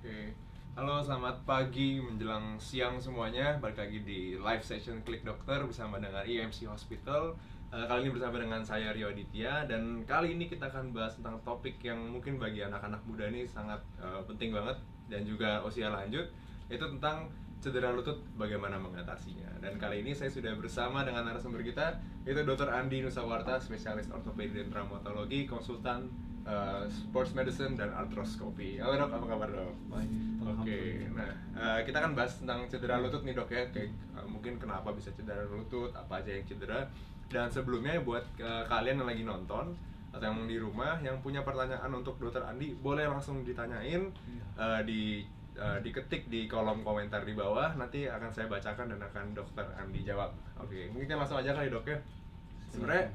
Oke. Halo, selamat pagi menjelang siang semuanya. Balik lagi di live session Klik Dokter bersama dengan IMC Hospital. Kali ini bersama dengan saya Rio Aditya, dan kali ini kita akan bahas tentang topik yang mungkin bagi anak-anak muda ini sangat penting banget dan juga usia lanjut, yaitu tentang cedera lutut, bagaimana mengatasinya. Dan kali ini saya sudah bersama dengan narasumber kita, yaitu Dr. Andi Nusawarta, spesialis ortopedi dan traumatologi, konsultan sports medicine dan arthroskopi. Halo dok, apa kabar dok? Baik, Oke, nah kita akan bahas tentang cedera lutut nih dok ya, kayak mungkin kenapa bisa cedera lutut, apa aja yang cedera. Dan sebelumnya buat kalian yang lagi nonton atau yang di rumah yang punya pertanyaan untuk Dokter Andi, boleh langsung ditanyain, diketik di kolom komentar di bawah, nanti akan saya bacakan dan akan Dokter Andi jawab. Oke, mungkin kita langsung aja kali dok ya. Sebenarnya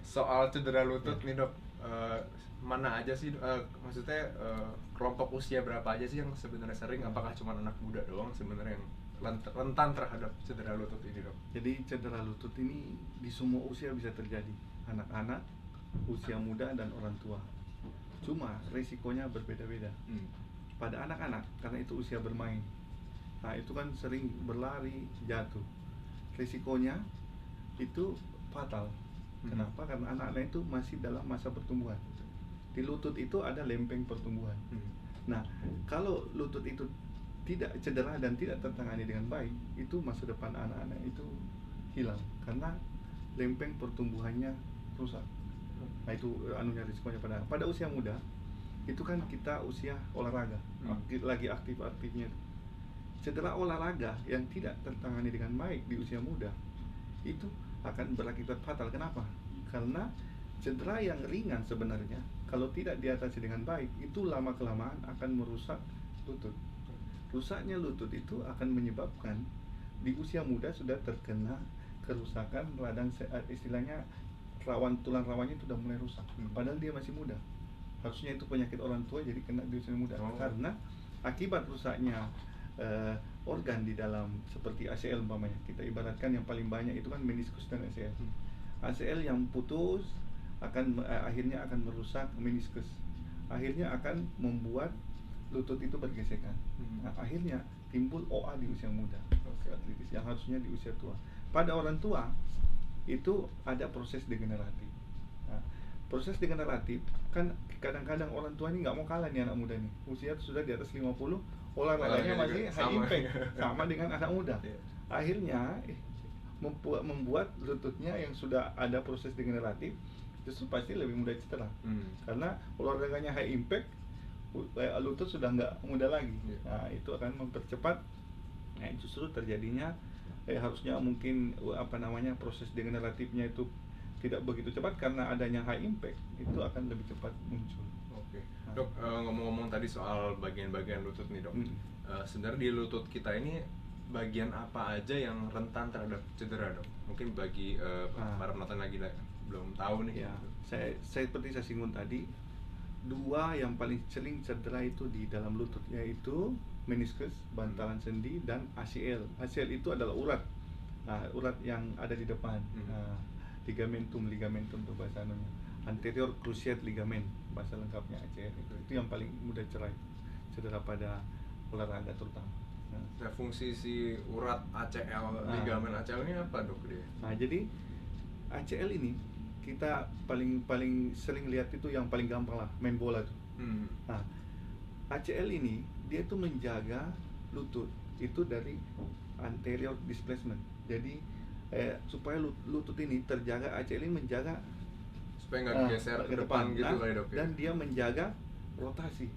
soal cedera lutut nih dok, mana aja sih, maksudnya kelompok usia berapa aja sih yang sebenarnya sering? Apakah cuma anak muda doang sebenarnya yang rentan terhadap cedera lutut ini dok? Jadi cedera lutut ini di semua usia bisa terjadi, anak-anak, usia muda, dan orang tua. Cuma resikonya berbeda-beda. Pada anak-anak, karena itu usia bermain, nah itu kan sering berlari, jatuh. Resikonya itu fatal. Kenapa? Karena anak-anak itu masih dalam masa pertumbuhan. Di lutut itu ada lempeng pertumbuhan. Nah, kalau lutut itu tidak cedera dan tidak tertangani dengan baik, itu masa depan anak-anak itu hilang karena lempeng pertumbuhannya rusak. Nah, itu risikonya pada usia muda. Itu kan kita usia olahraga, lagi aktif-aktifnya. Cedera olahraga yang tidak tertangani dengan baik di usia muda itu akan berakibat fatal. Kenapa? Karena cedera yang ringan sebenarnya kalau tidak diatasi dengan baik itu lama-kelamaan akan merusak lutut. Rusaknya lutut itu akan menyebabkan di usia muda sudah terkena kerusakan radang, istilahnya tulang rawannya itu sudah mulai rusak. Padahal dia masih muda. Harusnya itu penyakit orang tua, jadi kena di usia muda. Karena akibat rusaknya organ di dalam, seperti ACL umpamanya, kita ibaratkan yang paling banyak itu kan meniskus dan ACL. ACL yang putus akhirnya akan merusak meniskus, akhirnya akan membuat lutut itu bergesekan. Nah, akhirnya timbul OA di usia muda, osteoartritis yang harusnya di usia tua. Pada orang tua itu ada proses degeneratif. Nah, proses degeneratif kan kadang-kadang orang tua ini nggak mau kalah nih, anak muda nih usia sudah di atas 50, olahraganya masih high impact sama dengan anak muda. Akhirnya membuat lututnya yang sudah ada proses degeneratif justru pasti lebih mudah cedera. Karena olahraganya high impact, lutut sudah nggak muda lagi. Nah, itu akan mempercepat justru terjadinya harusnya mungkin proses degeneratifnya itu tidak begitu cepat, karena adanya high impact itu akan lebih cepat muncul. Oke. Dok, ngomong-ngomong tadi soal bagian-bagian lutut nih dok, sebenarnya di lutut kita ini bagian apa aja yang rentan terhadap cedera dok? Mungkin bagi para penonton lagi belum tahu nih. Ya, saya seperti saya singgung tadi, dua yang paling sering cedera itu di dalam lutut, yaitu meniskus, bantalan sendi, dan ACL. ACL itu adalah urat, urat yang ada di depan. Ligamentum tuh bahasa namanya, anterior cruciate ligament bahasa lengkapnya ACL. Itu yang paling mudah cedera pada olahraga terutama. Nah, fungsi si urat ACL, ligamen ACL ini apa dok dia? Nah, jadi ACL ini kita paling sering lihat itu yang paling gampang lah, main bola tuh. Nah, ACL ini dia tuh menjaga lutut itu dari anterior displacement. Jadi supaya lutut ini terjaga, ACL ini menjaga supaya nggak geser ke depan gitu kali dok ya? Dan dia menjaga rotasi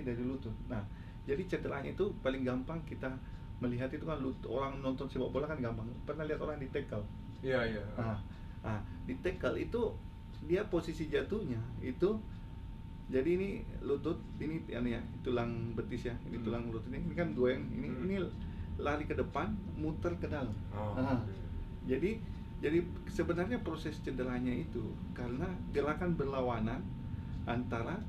dari lutut. Nah, jadi cederanya itu paling gampang kita melihat itu kan orang nonton sepak bola kan gampang. Pernah lihat orang di tackle? Iya. Nah, di tackle itu dia posisi jatuhnya itu, jadi ini lutut, ini ya tulang betis ya, ini tulang lutut ini kan goyang, ini lari ke depan, muter ke dalam. Jadi sebenarnya proses cederanya itu karena gerakan berlawanan antara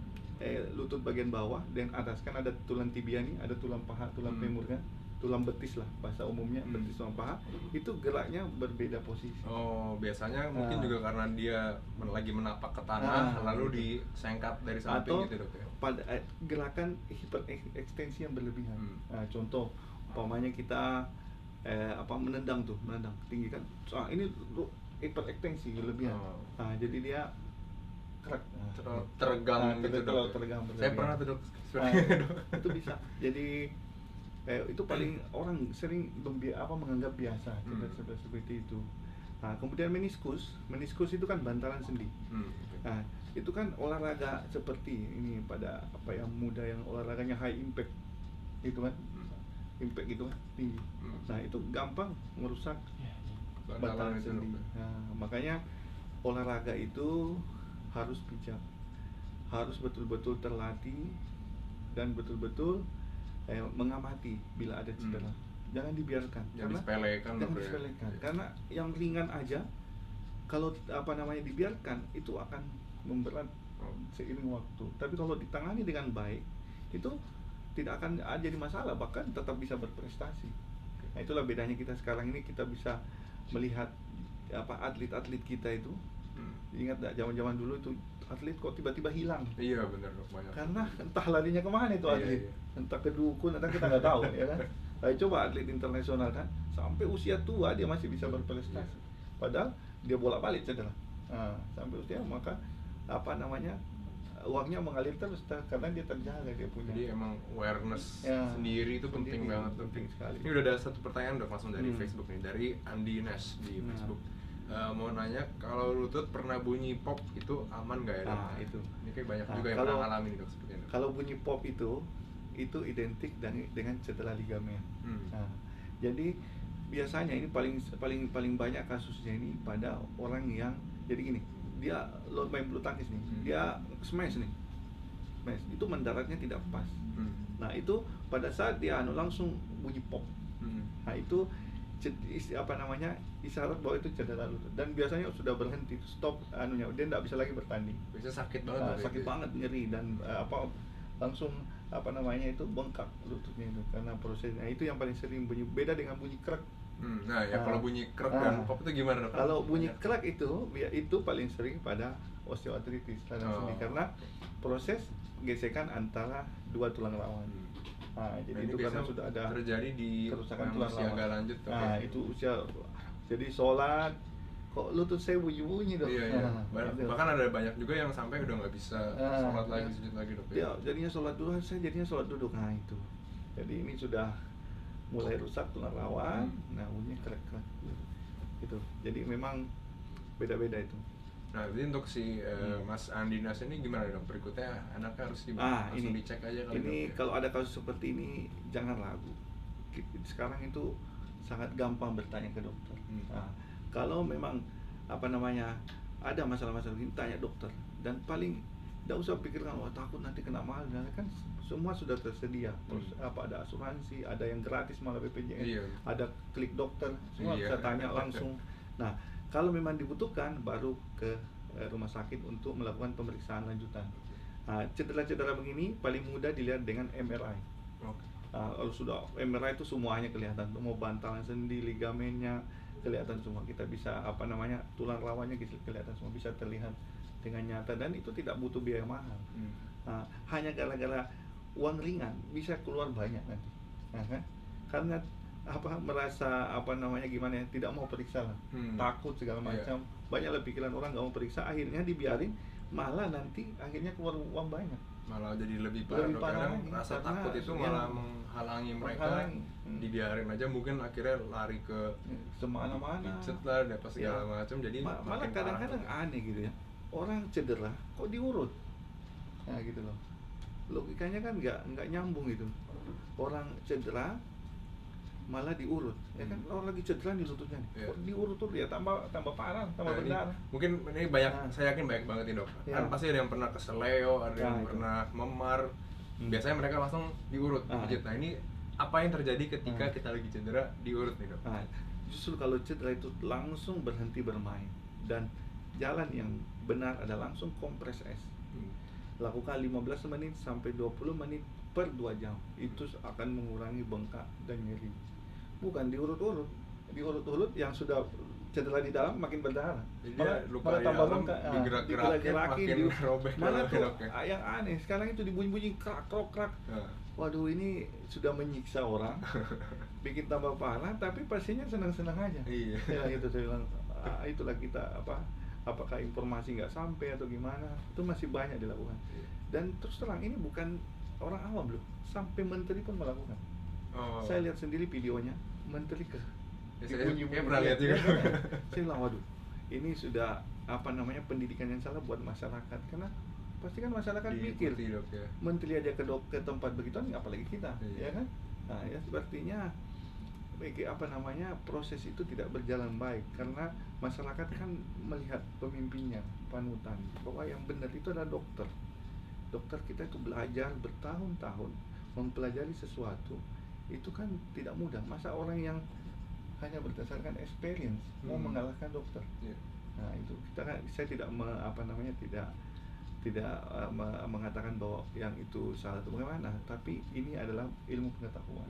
lutut bagian bawah dan atas, kan ada tulang tibia nih, ada tulang paha, tulang femur kan, tulang betis lah bahasa umumnya, betis tulang paha itu geraknya berbeda posisi. Oh, biasanya mungkin juga karena dia lagi menapak ke tanah lalu disengkat dari samping atau gitu, Dok ya. Pada gerakan hiperekstensi yang berlebihan. Contoh umpamanya kita menendang tinggi kan, ini hiperekstensi berlebihan. Jadi dia teregang gitu, Dok. Teregang Saya pernah tuh, Dok. Itu bisa. Jadi itu paling orang sering menganggap biasa seperti itu. Nah, kemudian meniskus itu kan bantalan sendi. Nah, itu kan olahraga seperti ini pada yang muda yang olahraganya high impact itu kan, impact itu kan tinggi. Nah, itu gampang merusak bantalan sendi. Nah, makanya olahraga itu harus bijak, harus betul-betul terlatih dan betul-betul mengamati bila ada cedera. Jangan dibiarkan, jangan disepelekan. Karena yang ringan aja kalau dibiarkan itu akan memberat seiring waktu. Tapi kalau ditangani dengan baik itu tidak akan jadi masalah, bahkan tetap bisa berprestasi. Nah, itulah bedanya kita sekarang ini, kita bisa melihat atlet-atlet kita itu. Ingat gak zaman-zaman dulu itu atlet kok tiba-tiba hilang? Iya benar, Dok, banyak. Karena entah larinya kemana itu atlet. Entah ke dukun, entah kita nggak tahu ya kan. Coba atlet internasional kan sampai usia tua dia masih bisa berprestasi. Padahal dia bolak-balik cedera. Sampai usia, maka uangnya mengalir terus karena dia terjaga, dia punya. Jadi emang awareness sendiri itu penting banget, penting sekali. Ini udah ada satu pertanyaan, Dok, langsung dari Facebook nih, dari Andi Nash di Facebook. Mau nanya, kalau lutut pernah bunyi pop itu aman nggak ya, Dok? Itu. Ini kayak banyak juga yang pernah ngalamin, Dok, seperti itu. Kalau bunyi pop itu identik dengan cedera ligamen. Jadi biasanya ini paling banyak kasusnya ini pada orang yang jadi gini, dia main bulu tangkis nih, dia smash itu mendaratnya tidak pas. Nah, itu pada saat dia langsung bunyi pop. Nah, itu isyarat bahwa itu cedera lutut, dan biasanya sudah berhenti, stop dia tidak bisa lagi bertanding. Biasanya sakit banget, sakit banget, nyeri, dan langsung itu bengkak lututnya itu karena prosesnya. Itu yang paling sering bunyi, beda dengan bunyi krek. Kalau bunyi krek dan pop itu gimana, Dok? Kalau bunyi krek itu paling sering pada osteoartritis karena proses gesekan antara dua tulang rawan. Jadi itu karena sudah ada terjadi di kerusakan tulang rawan agak lanjut. Itu usia. Jadi sholat kok lutut saya bunyi-bunyi, Dok. Iya. Bahkan ada banyak juga yang sampai udah nggak bisa sholat lagi, sujud lagi, Dok. Jadinya sholat dulu, saya jadinya sholat duduk. Nah, itu. Jadi ini sudah mulai rusak tulang rawan. Nah, bunyinya krek-krek. Gitu. Jadi memang beda-beda itu. Nah, jadi untuk si Mas Andinas ini gimana, Dok? Berikutnya anaknya harus langsung dicek aja kali, ini, Dok? kalau ada kasus seperti ini jangan ragu. Sekarang itu sangat gampang bertanya ke dokter. Kalau memang ada masalah-masalah ini, tanya dokter, dan paling tidak usah pikirkan takut nanti kena mahal, kan semua sudah tersedia. Terus ada asuransi, ada yang gratis malah BPJS, ada klik dokter, semua bisa tanya langsung. Nah, kalau memang dibutuhkan baru ke rumah sakit untuk melakukan pemeriksaan lanjutan. Cedera-cedera begini paling mudah dilihat dengan MRI. Kalau sudah MRI itu semuanya kelihatan, mau bantalan sendi, ligamennya kelihatan semua. Kita bisa tulang rawannya kelihatan semua, bisa terlihat dengan nyata, dan itu tidak butuh biaya mahal. Hanya gara-gara uang ringan bisa keluar banyak nanti. Karena merasa gimana ya, tidak mau periksa lah, takut segala macam. Banyaklah pikiran orang nggak mau periksa, akhirnya dibiarin, malah nanti akhirnya keluar uang banyak, malah jadi lebih parah. Kadang rasa takut itu malah menghalangi mereka. Dibiarin aja, mungkin akhirnya lari ke semana-mana, pijat lah, apa segala macam. Jadi malah kadang-kadang aneh gitu ya, orang cedera kok diurut, gitu loh. Logikanya kan nggak nyambung gitu. Orang cedera malah diurut, ya kan? Orang lagi cedera di lututnya nih, kok diurut tuh ya, tambah parah, tambah berdarah. Mungkin ini banyak, saya yakin banyak banget nih, Dok. Kan pasti ada yang pernah keseleo, ada yang pernah memar. Biasanya mereka langsung diurut, pijit. Nah, ini apa yang terjadi ketika kita lagi cedera diurut nih, Dok? Justru kalau cedera itu langsung berhenti bermain, dan jalan yang benar adalah langsung kompres es. lakukan 15 menit sampai 20 menit per 2 jam. Itu akan mengurangi bengkak dan nyeri. Bukan diurut-urut yang sudah cedera di dalam makin berdarah, Jadi malah tambah bengkak, digerak-gerakin makin robek. mana tuh dok, ya? yang aneh sekarang itu dibunyi-bunyi krak krok krak. Waduh, ini sudah menyiksa orang, bikin tambah parah, tapi pasiennya senang-senang aja. Iya. Ya itu saya bilang, itulah kita apakah informasi nggak sampai atau gimana, itu masih banyak dilakukan. Dan terus terang ini bukan orang awam loh, sampai menteri pun melakukan. Saya lihat sendiri videonya, menteri saya pernah lihat juga. Saya bilang, waduh, ini sudah pendidikan yang salah buat masyarakat, karena pasti kan masyarakat mikir, dok, ya. menteri aja ke tempat begituan, apalagi kita, ya kan? Nah, ya sepertinya proses itu tidak berjalan baik karena masyarakat kan melihat pemimpinnya, panutan, bahwa yang benar itu adalah dokter. Dokter kita itu belajar bertahun-tahun mempelajari sesuatu, itu kan tidak mudah. Masa orang yang hanya berdasarkan experience mau mengalahkan dokter? Nah itu saya tidak mengatakan bahwa yang itu salah atau bagaimana, tapi ini adalah ilmu pengetahuan.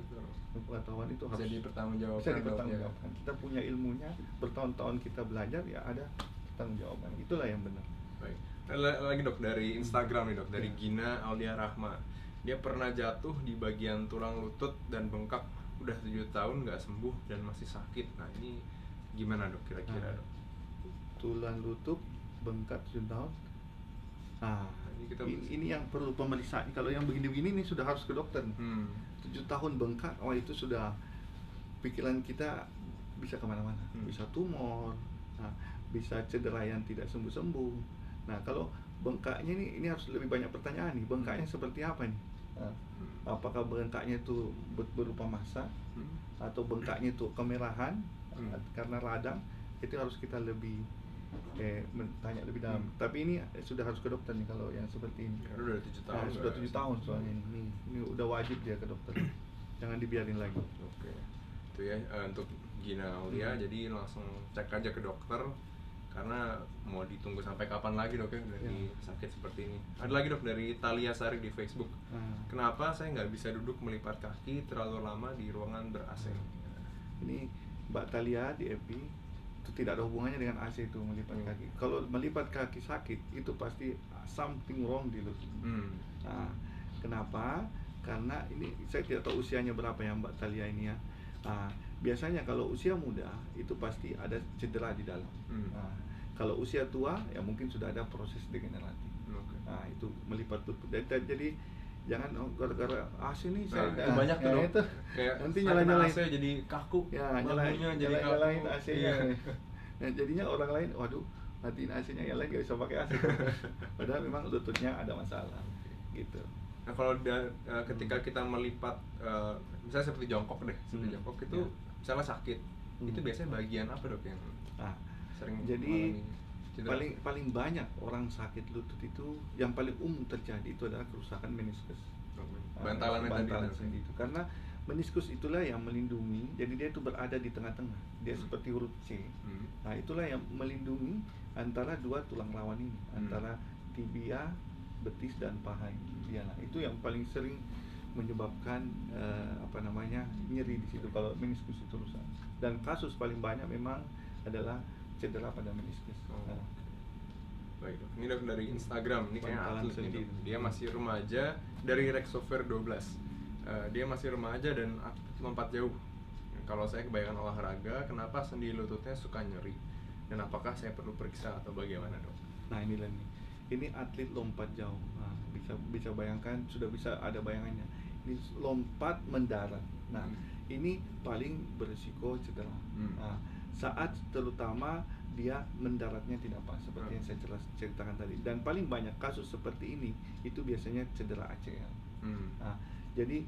Ilmu pengetahuan itu harus bisa dipertanggungjawabkan. Kita punya ilmunya, bertahun-tahun kita belajar, ya ada pertanggungjawaban. Itulah yang benar. Baik. Lagi dok, dari Instagram nih dok, dari Gina Aulia Rahma. Dia pernah jatuh di bagian tulang lutut dan bengkak, udah 7 tahun nggak sembuh dan masih sakit. Nah ini gimana dok kira-kira dok? Tulang lutut bengkak 7 tahun. Nah, ini yang perlu pemeriksaan. Kalau yang begini-begini ini sudah harus ke dokter. 7 tahun bengkak, itu sudah pikiran kita bisa kemana-mana. Bisa tumor, bisa cedera yang tidak sembuh-sembuh. Nah, kalau bengkaknya ini harus lebih banyak pertanyaan nih. Bengkaknya seperti apa nih? Apakah bengkaknya itu berupa massa, atau bengkaknya itu kemerahan karena radang? Itu harus kita lebih tanya lebih dalam. Tapi ini sudah harus ke dokter nih kalau yang seperti ini. Udah 7 tahun. Sudah 7 tahun soalnya ini udah wajib dia ke dokter. Jangan dibiarin lagi. Oke. Itu ya untuk Gina Aulia. Jadi langsung cek aja ke dokter, karena mau ditunggu sampai kapan lagi dok ya dari sakit seperti ini. Ada lagi dok dari Talia Sari di Facebook. Kenapa saya nggak bisa duduk melipat kaki terlalu lama di ruangan ber-AC? Ini Mbak Talia di FB, itu tidak ada hubungannya dengan AC itu melipat kaki. Kalau melipat kaki sakit itu pasti something wrong di lutut. Nah, kenapa? Karena ini saya tidak tahu usianya berapa ya Mbak Talia ini ya. Biasanya kalau usia muda itu pasti ada cedera di dalam. Kalau usia tua ya mungkin sudah ada proses degeneratif. Nah itu melipat lutut. Jadi jangan gara-gara AC nih saya banyak tuh dok. Kayak nanti nyalain AC jadi kaku. Ya nyalain AC-nya. Nah, jadinya orang lain, waduh, matiin AC-nya, yang lain gak bisa pakai AC. Padahal memang lututnya ada masalah. Gitu. Nah kalau ketika kita melipat, misalnya seperti jongkok deh, jongkok itu misalnya sakit, itu biasanya bagian apa dok yang sering jadi paling banyak orang sakit lutut itu yang paling umum terjadi itu adalah kerusakan meniskus. Bantalan sendi itu. Karena meniskus itulah yang melindungi, jadi dia itu berada di tengah-tengah, dia seperti huruf C. Nah itulah yang melindungi antara dua tulang rawan ini, antara tibia, betis dan paha dia. Nah itu yang paling sering menyebabkan nyeri di situ kalau meniskus itu rusak. Dan kasus paling banyak memang adalah cedera pada meniskus. Baik dok, ini dok dari Instagram, ini kayak atlet nih dok. Dia masih remaja, dari Rexover 12. Dia masih remaja dan lompat jauh. Kalau saya kebanyakan olahraga, kenapa sendi lututnya suka nyeri? Dan apakah saya perlu periksa atau bagaimana dok? Nah inilah nih, ini atlet lompat jauh. Nah, bisa bayangkan, sudah bisa ada bayangannya. Ini lompat mendarat. Nah ini paling berisiko cedera. Nah, saat terutama dia mendaratnya tidak pas, seperti yang saya ceritakan tadi. Dan paling banyak kasus seperti ini itu biasanya cedera ACL. Nah, jadi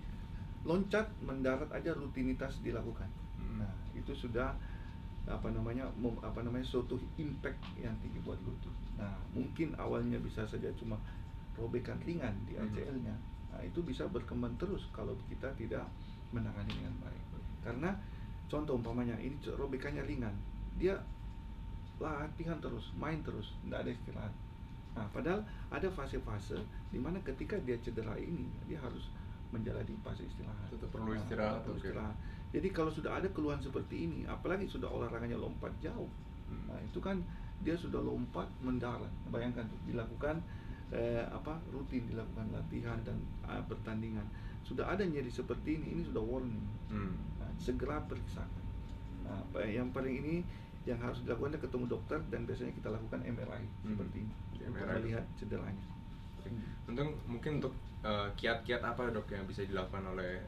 loncat mendarat aja rutinitas dilakukan. Nah, itu sudah suatu impact yang tinggi buat lutut. Nah, mungkin awalnya bisa saja cuma robekan ringan di ACL-nya. Nah, itu bisa berkembang terus kalau kita tidak menangani dengan baik. Karena contoh umpamanya ini robekannya ringan, dia latihan terus, main terus, tidak ada istirahat. Nah, padahal ada fase-fase di mana ketika dia cedera ini dia harus menjalani fase istirahat. Tetap perlu istirahat. Perlu istirahat. Jadi kalau sudah ada keluhan seperti ini, apalagi sudah olahraganya lompat jauh, nah itu kan dia sudah lompat mendarat. Bayangkan tuh, dilakukan rutin dilakukan latihan dan pertandingan. Sudah ada nyeri seperti ini sudah warning. Nah, segera periksakan. Nah, yang paling ini yang harus dilakukan ketemu dokter, dan biasanya kita lakukan MRI seperti ini untuk melihat cederanya. Mungkin untuk kiat-kiat apa dok yang bisa dilakukan oleh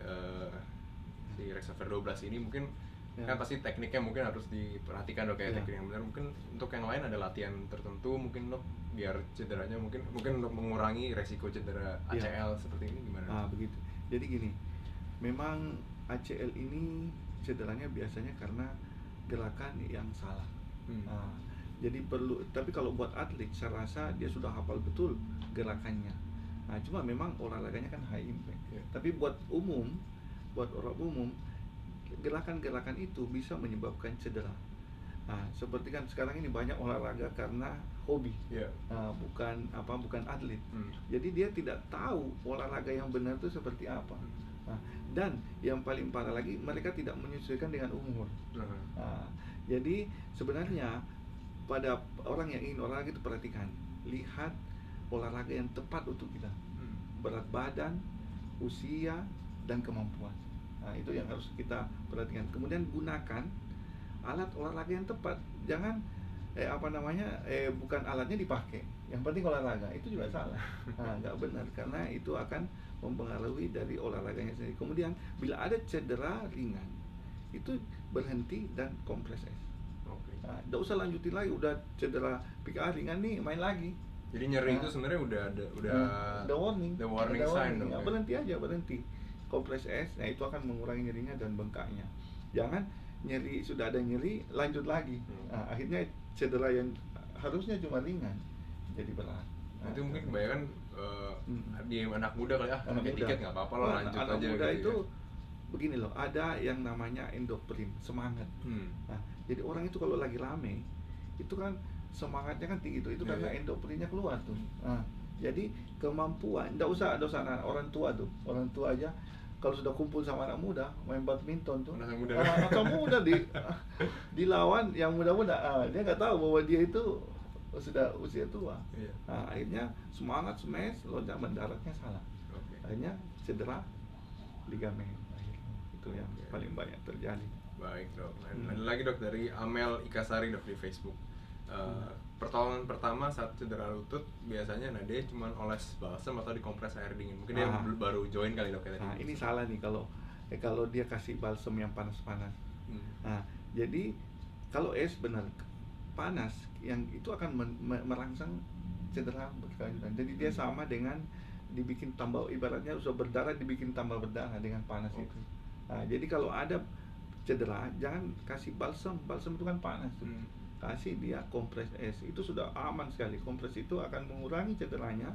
si Rex Saver 12 ini, mungkin kan pasti tekniknya mungkin harus diperhatikan dok ya, teknik yang benar. Mungkin untuk yang lain ada latihan tertentu mungkin dok biar cederanya mungkin untuk mengurangi resiko cedera ACL seperti ini gimana? Begitu. Jadi gini, memang ACL ini cederanya biasanya karena gerakan yang salah. Jadi perlu, tapi kalau buat atlet saya rasa dia sudah hafal betul gerakannya. Nah, cuma memang olahraganya kan high impact. Tapi buat orang umum gerakan-gerakan itu bisa menyebabkan cedera. Nah, seperti kan sekarang ini banyak olahraga karena hobi, bukan atlet. Jadi dia tidak tahu olahraga yang benar itu seperti apa. Nah, dan yang paling parah lagi, mereka tidak menyesuaikan dengan umur. Nah, jadi sebenarnya pada orang yang ingin olahraga itu perhatikan, lihat olahraga yang tepat untuk kita, berat badan, usia, dan kemampuan. Nah, itu yang harus kita perhatikan. Kemudian gunakan alat olahraga yang tepat. Jangan bukan alatnya dipakai, yang penting olahraga, itu juga salah. Nggak benar, karena itu akan mempengaruhi dari olahraganya sendiri. Kemudian bila ada cedera ringan, itu berhenti dan kompres es. Nggak usah lanjutin lagi, udah cedera PKA ringan nih main lagi. Jadi nyeri itu sebenarnya udah warning sign. Berhenti kompres es. Nah, itu akan mengurangi nyerinya dan bengkaknya. Jangan nyeri, sudah ada nyeri lanjut lagi. Nah, akhirnya cedera yang harusnya cuma ringan jadi berat. Nah, itu mungkin kebanyakan di anak muda kali dikit nggak apa-apa lah, lanjut aja. Anak muda gitu itu begini loh, ada yang namanya endorfin, semangat. Nah, jadi orang itu kalau lagi rame itu kan semangatnya kan tinggi itu karena endorfinnya keluar tuh. Nah, jadi kemampuan, nggak usah orang tua aja kalau sudah kumpul sama anak muda main badminton tuh, anak muda dilawan yang muda-muda, dia nggak tahu bahwa dia itu sudah usia tua. Nah, akhirnya semangat smash, loncat mendaratnya salah. Akhirnya cedera ligamen. Itu yang paling banyak terjadi. Baik dok. Ada lagi dok dari Amel Ikasari dok di Facebook. Pertolongan pertama saat cedera lutut biasanya dia cuma oles balsam atau dikompres air dingin. Mungkin dia baru join kali dok ya tadi. Nah, ini salah nih kalau dia kasih balsam yang panas-panas. Nah, jadi kalau es benar panas, yang itu akan merangsang cedera berkelanjutan. Jadi dia sama dengan dibikin tambah, ibaratnya sudah berdarah dibikin tambah berdarah dengan panas itu. Nah, jadi kalau ada cedera jangan kasih balsam itu kan panas tuh. Kasih dia kompres es, itu sudah aman sekali. Kompres itu akan mengurangi cederanya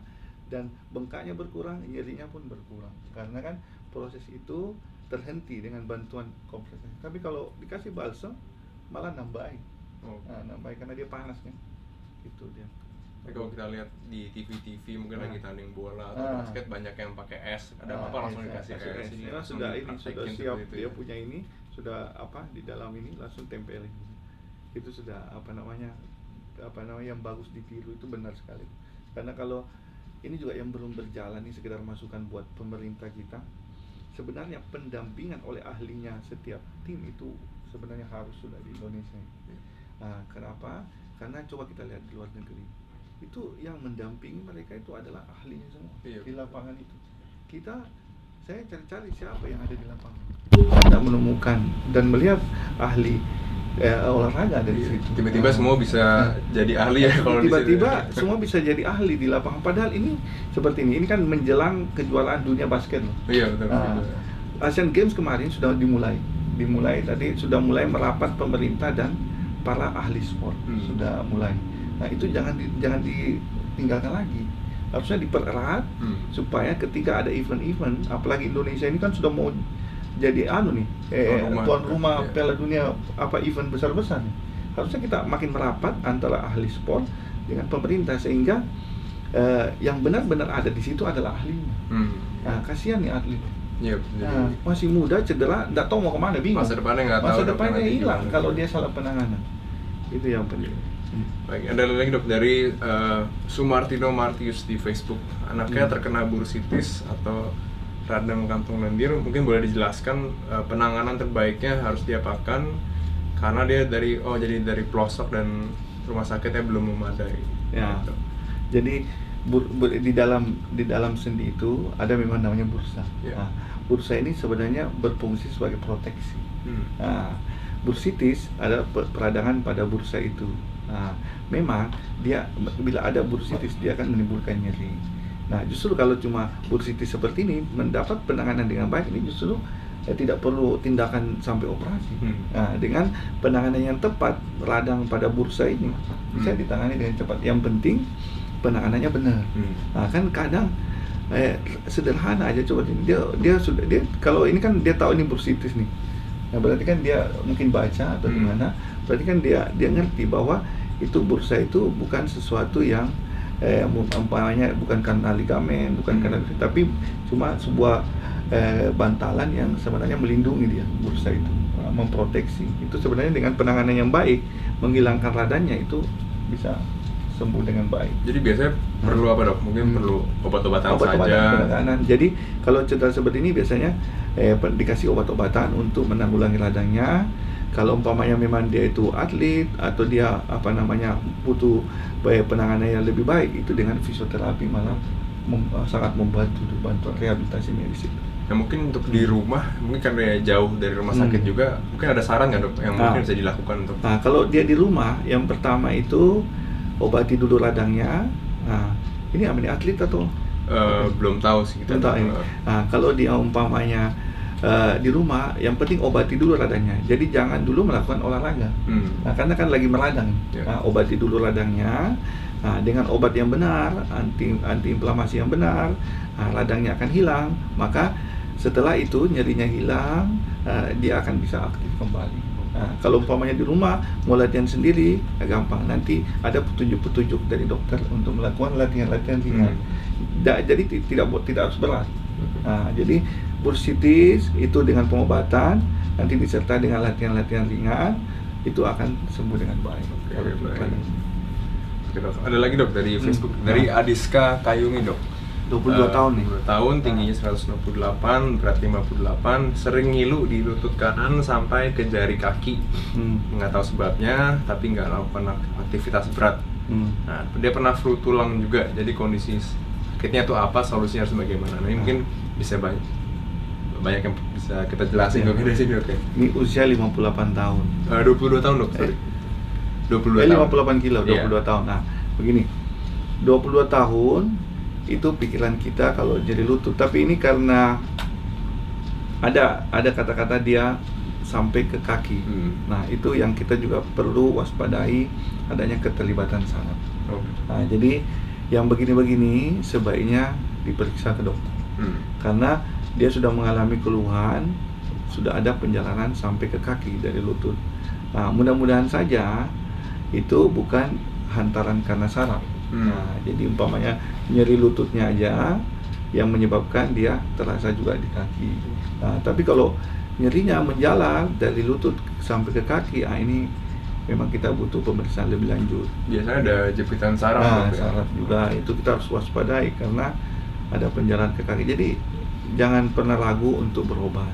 dan bengkaknya berkurang, nyerinya pun berkurang, karena kan proses itu terhenti dengan bantuan kompres es. Tapi kalau dikasih balsam malah nambahin. Nambahin karena dia panas kan. Itu dia. Kalau kita lihat di TV mungkin lagi tanding bola atau basket banyak yang pakai es, ada apa langsung dikasih es. Sudah siap dia punya ini, sudah di dalam ini langsung tempelin. Itu sudah yang bagus ditiru, itu benar sekali. Karena kalau ini juga yang belum berjalan nih, sekedar masukan buat pemerintah kita, sebenarnya pendampingan oleh ahlinya setiap tim itu sebenarnya harus sudah di Indonesia. Nah, kenapa? Karena coba kita lihat di luar negeri, itu yang mendampingi mereka itu adalah ahlinya semua di lapangan itu. Saya cari-cari siapa yang ada di lapangan, tidak menemukan dan melihat ahli olahraga dari situ. Tiba-tiba semua bisa jadi ahli ya kalau tiba-tiba semua bisa jadi ahli di lapangan. Padahal ini seperti ini kan menjelang kejuaraan dunia basket loh. Iya betul. Asian Games kemarin sudah dimulai tadi, sudah mulai merapat pemerintah dan para ahli sport sudah mulai. Nah, itu jangan ditinggalkan lagi. Harusnya dipererat supaya ketika ada event-event, apalagi Indonesia ini kan sudah mau jadi tuan rumah Piala Dunia event besar-besar nih. Harusnya kita makin merapat antara ahli sport dengan pemerintah, sehingga yang benar-benar ada di situ adalah ahlinya. Nah, kasihan nih atlet. Iya, Nah, masih muda, cedera, nggak tahu mau kemana, bingung. masa depannya nggak tahu. Masa dok, depannya nanti hilang gimana. kalau dia salah penanganan. Itu yang penting. Baik, ada lagi dok dari Sumartino Martius di Facebook. Anaknya terkena bursitis atau radang kantong lendir. Mungkin boleh dijelaskan penanganan terbaiknya harus diapakan karena dia jadi dari pelosok dan rumah sakitnya belum memadai. Ya. Gitu. Jadi di dalam sendi itu ada memang namanya bursa. Ya. Nah, bursa ini sebenarnya berfungsi sebagai proteksi. Nah, bursitis ada peradangan pada bursa itu. Nah, memang dia bila ada bursitis dia akan menimbulkan nyeri. Nah, justru kalau cuma bursitis seperti ini mendapat penanganan dengan baik, ini justru tidak perlu tindakan sampai operasi. Nah, dengan penanganan yang tepat radang pada bursa ini bisa ditangani dengan cepat. Yang penting penanganannya benar. Nah, kan kadang sederhana aja, coba dia kalau ini kan dia tahu ini bursitis nih. Nah, berarti kan dia mungkin baca atau gimana, berarti kan dia ngerti bahwa itu bursa itu bukan sesuatu yang umpamanya bukan karena ligamen, bukan karena, tapi cuma sebuah bantalan yang sebenarnya melindungi dia, bursa itu, memproteksi. Itu sebenarnya dengan penanganan yang baik, menghilangkan radangnya itu bisa sembuh dengan baik. Jadi biasanya perlu apa dok? Mungkin perlu obat-obatan saja. Penanganan. Jadi kalau cedera seperti ini biasanya dikasih obat-obatan untuk menanggulangi radangnya. Kalau umpamanya memang dia itu atlet atau dia butuh penanganan yang lebih baik, itu dengan fisioterapi malah sangat membantu rehabilitasi medis itu. Nah, mungkin untuk di rumah, mungkin karena jauh dari rumah sakit juga, mungkin ada saran nggak dok yang mungkin bisa dilakukan untuk? Nah, kalau dia di rumah, yang pertama itu obati dulu radangnya. Nah, ini apa nih, atlet atau? Belum tahu sih kita. Nah, kalau dia umpamanya di rumah, yang penting obati dulu radangnya. Jadi jangan dulu melakukan olahraga. Nah, karena kan lagi meradang. Nah, obati dulu radangnya. Nah, dengan obat yang benar, anti-inflamasi yang benar, radangnya akan hilang. Maka setelah itu nyerinya hilang, dia akan bisa aktif kembali. Nah, kalau umpamanya di rumah mau latihan sendiri, gampang. Nanti ada petunjuk-petunjuk dari dokter untuk melakukan latihan-latihan ringan. Jadi tidak harus berat. Nah, jadi bursitis itu dengan pengobatan, nanti disertai dengan latihan-latihan ringan, itu akan sembuh dengan baik. Oke, dok. Ada lagi dok dari Facebook, dari Adiska Kayumi dok. 22 tahun nih. 22 tahun, tingginya 168, berat 58, sering ngilu di lutut kanan sampai ke jari kaki. Nggak tahu sebabnya, tapi nggak melakukan aktivitas berat. Nah, dia pernah flu tulang juga, jadi kondisi sakitnya tuh apa, solusinya harus bagaimana? Nah, ini mungkin bisa banyak yang bisa kita jelasin dok dari sini, oke? Ini usia 58 tahun. 22 tahun dok, sorry. 22 tahun. 58 kilo, 22 tahun. Nah, begini, 22 tahun itu pikiran kita kalau jadi lutut, tapi ini karena ada kata-kata dia sampai ke kaki. Nah, itu yang kita juga perlu waspadai, adanya keterlibatan saraf. Nah, jadi yang begini-begini sebaiknya diperiksa ke dokter. Karena dia sudah mengalami keluhan, sudah ada penjalanan sampai ke kaki dari lutut. Nah, mudah-mudahan saja itu bukan hantaran karena saraf. Nah, jadi umpamanya nyeri lututnya aja yang menyebabkan dia terasa juga di kaki. Nah, tapi kalau nyerinya menjalar dari lutut sampai ke kaki, ini memang kita butuh pemeriksaan lebih lanjut. Biasanya ada jepitan saraf. Saraf juga itu kita harus waspadai karena ada penjalanan ke kaki. Jadi jangan pernah ragu untuk berobat.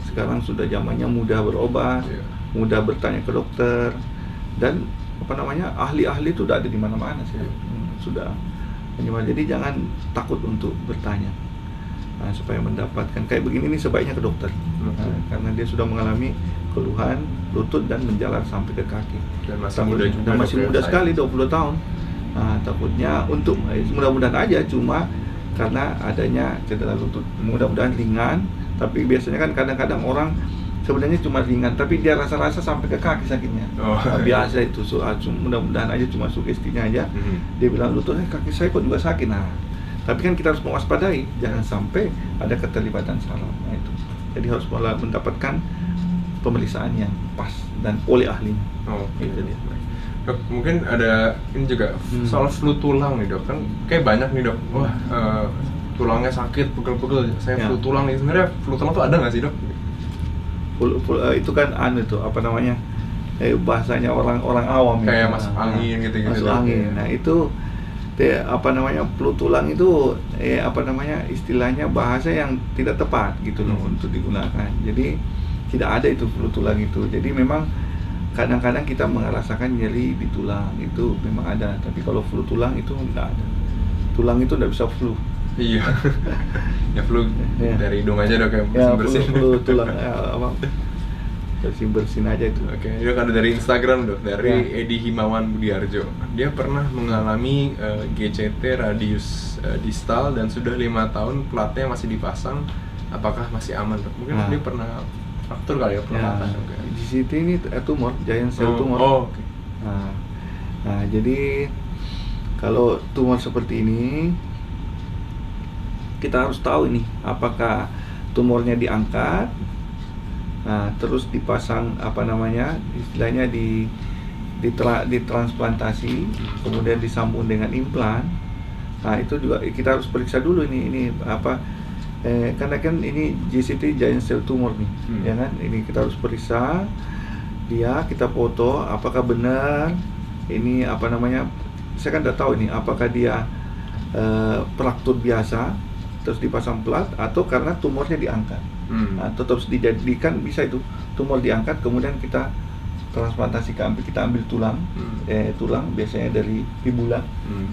Sekarang sudah zamannya mudah berobat, mudah bertanya ke dokter, dan ahli-ahli itu udah ada di mana-mana sih. Sudah. Jadi jangan takut untuk bertanya. Nah, supaya mendapatkan kayak begini nih sebaiknya ke dokter. Karena dia sudah mengalami keluhan lutut dan menjalar sampai ke kaki. Dan masih muda juga. Dan masih muda sekali, 20 tahun. Nah, takutnya untuk mudah-mudahan aja cuma karena adanya cedera lutut, mudah-mudahan ringan. Tapi biasanya kan kadang-kadang orang sebenarnya cuma ringan, tapi dia rasa-rasa sampai ke kaki sakitnya. Biasa itu, mudah-mudahan aja cuma sugestinya aja. Dia bilang lutut kaki saya kok juga sakit. Nah, tapi kan kita harus mewaspadai, jangan sampai ada keterlibatan saraf. Nah, itu. Jadi harus mendapatkan pemeriksaan yang pas dan oleh ahlinya. Itu dia. Dok, mungkin ada ini juga soal flu tulang nih dok, kan kayak banyak nih dok, wah tulangnya sakit, pegel-pegel, saya flu tulang nih. Sebenarnya flu tulang tuh ada nggak sih dok? Itu kan tuh apa namanya, bahasanya orang awam kayak masuk angin gitu-gitu. Masuk angin. Nah itu apa namanya, flu tulang itu apa namanya, istilahnya bahasa yang tidak tepat gitu loh untuk digunakan. Jadi tidak ada itu flu tulang itu. Jadi memang kadang-kadang kita merasakan nyeri di tulang, itu memang ada. Tapi kalau flu tulang itu tidak ada. Tulang itu tidak bisa flu. Iya. Ya flu dari hidung aja dok, ya bersin. Flu tulang apa? Bersin aja itu. Oke, dok, ada dari Instagram dok, dari Edi Himawan Budiarjo. Dia pernah mengalami GCT radius distal dan sudah 5 tahun platnya masih dipasang. Apakah masih aman dok? Mungkin dia pernah fraktur kali ya, pernah di situ ini tumor, giant cell tumor. Okay. Nah, jadi kalau tumor seperti ini kita harus tahu ini apakah tumornya diangkat, terus dipasang apa namanya, istilahnya ditransplantasi, kemudian disambung dengan implan. Nah itu juga kita harus periksa dulu ini apa, karena kan ini GCT giant cell tumor nih, ya kan, ini kita harus periksa dia, kita foto apakah benar ini apa namanya, saya kan tidak tahu ini apakah dia fraktur biasa terus dipasang plat atau karena tumornya diangkat. Atau terus dijadikan, bisa itu tumor diangkat kemudian kita transplantasi kita ambil tulang, tulang biasanya dari fibula,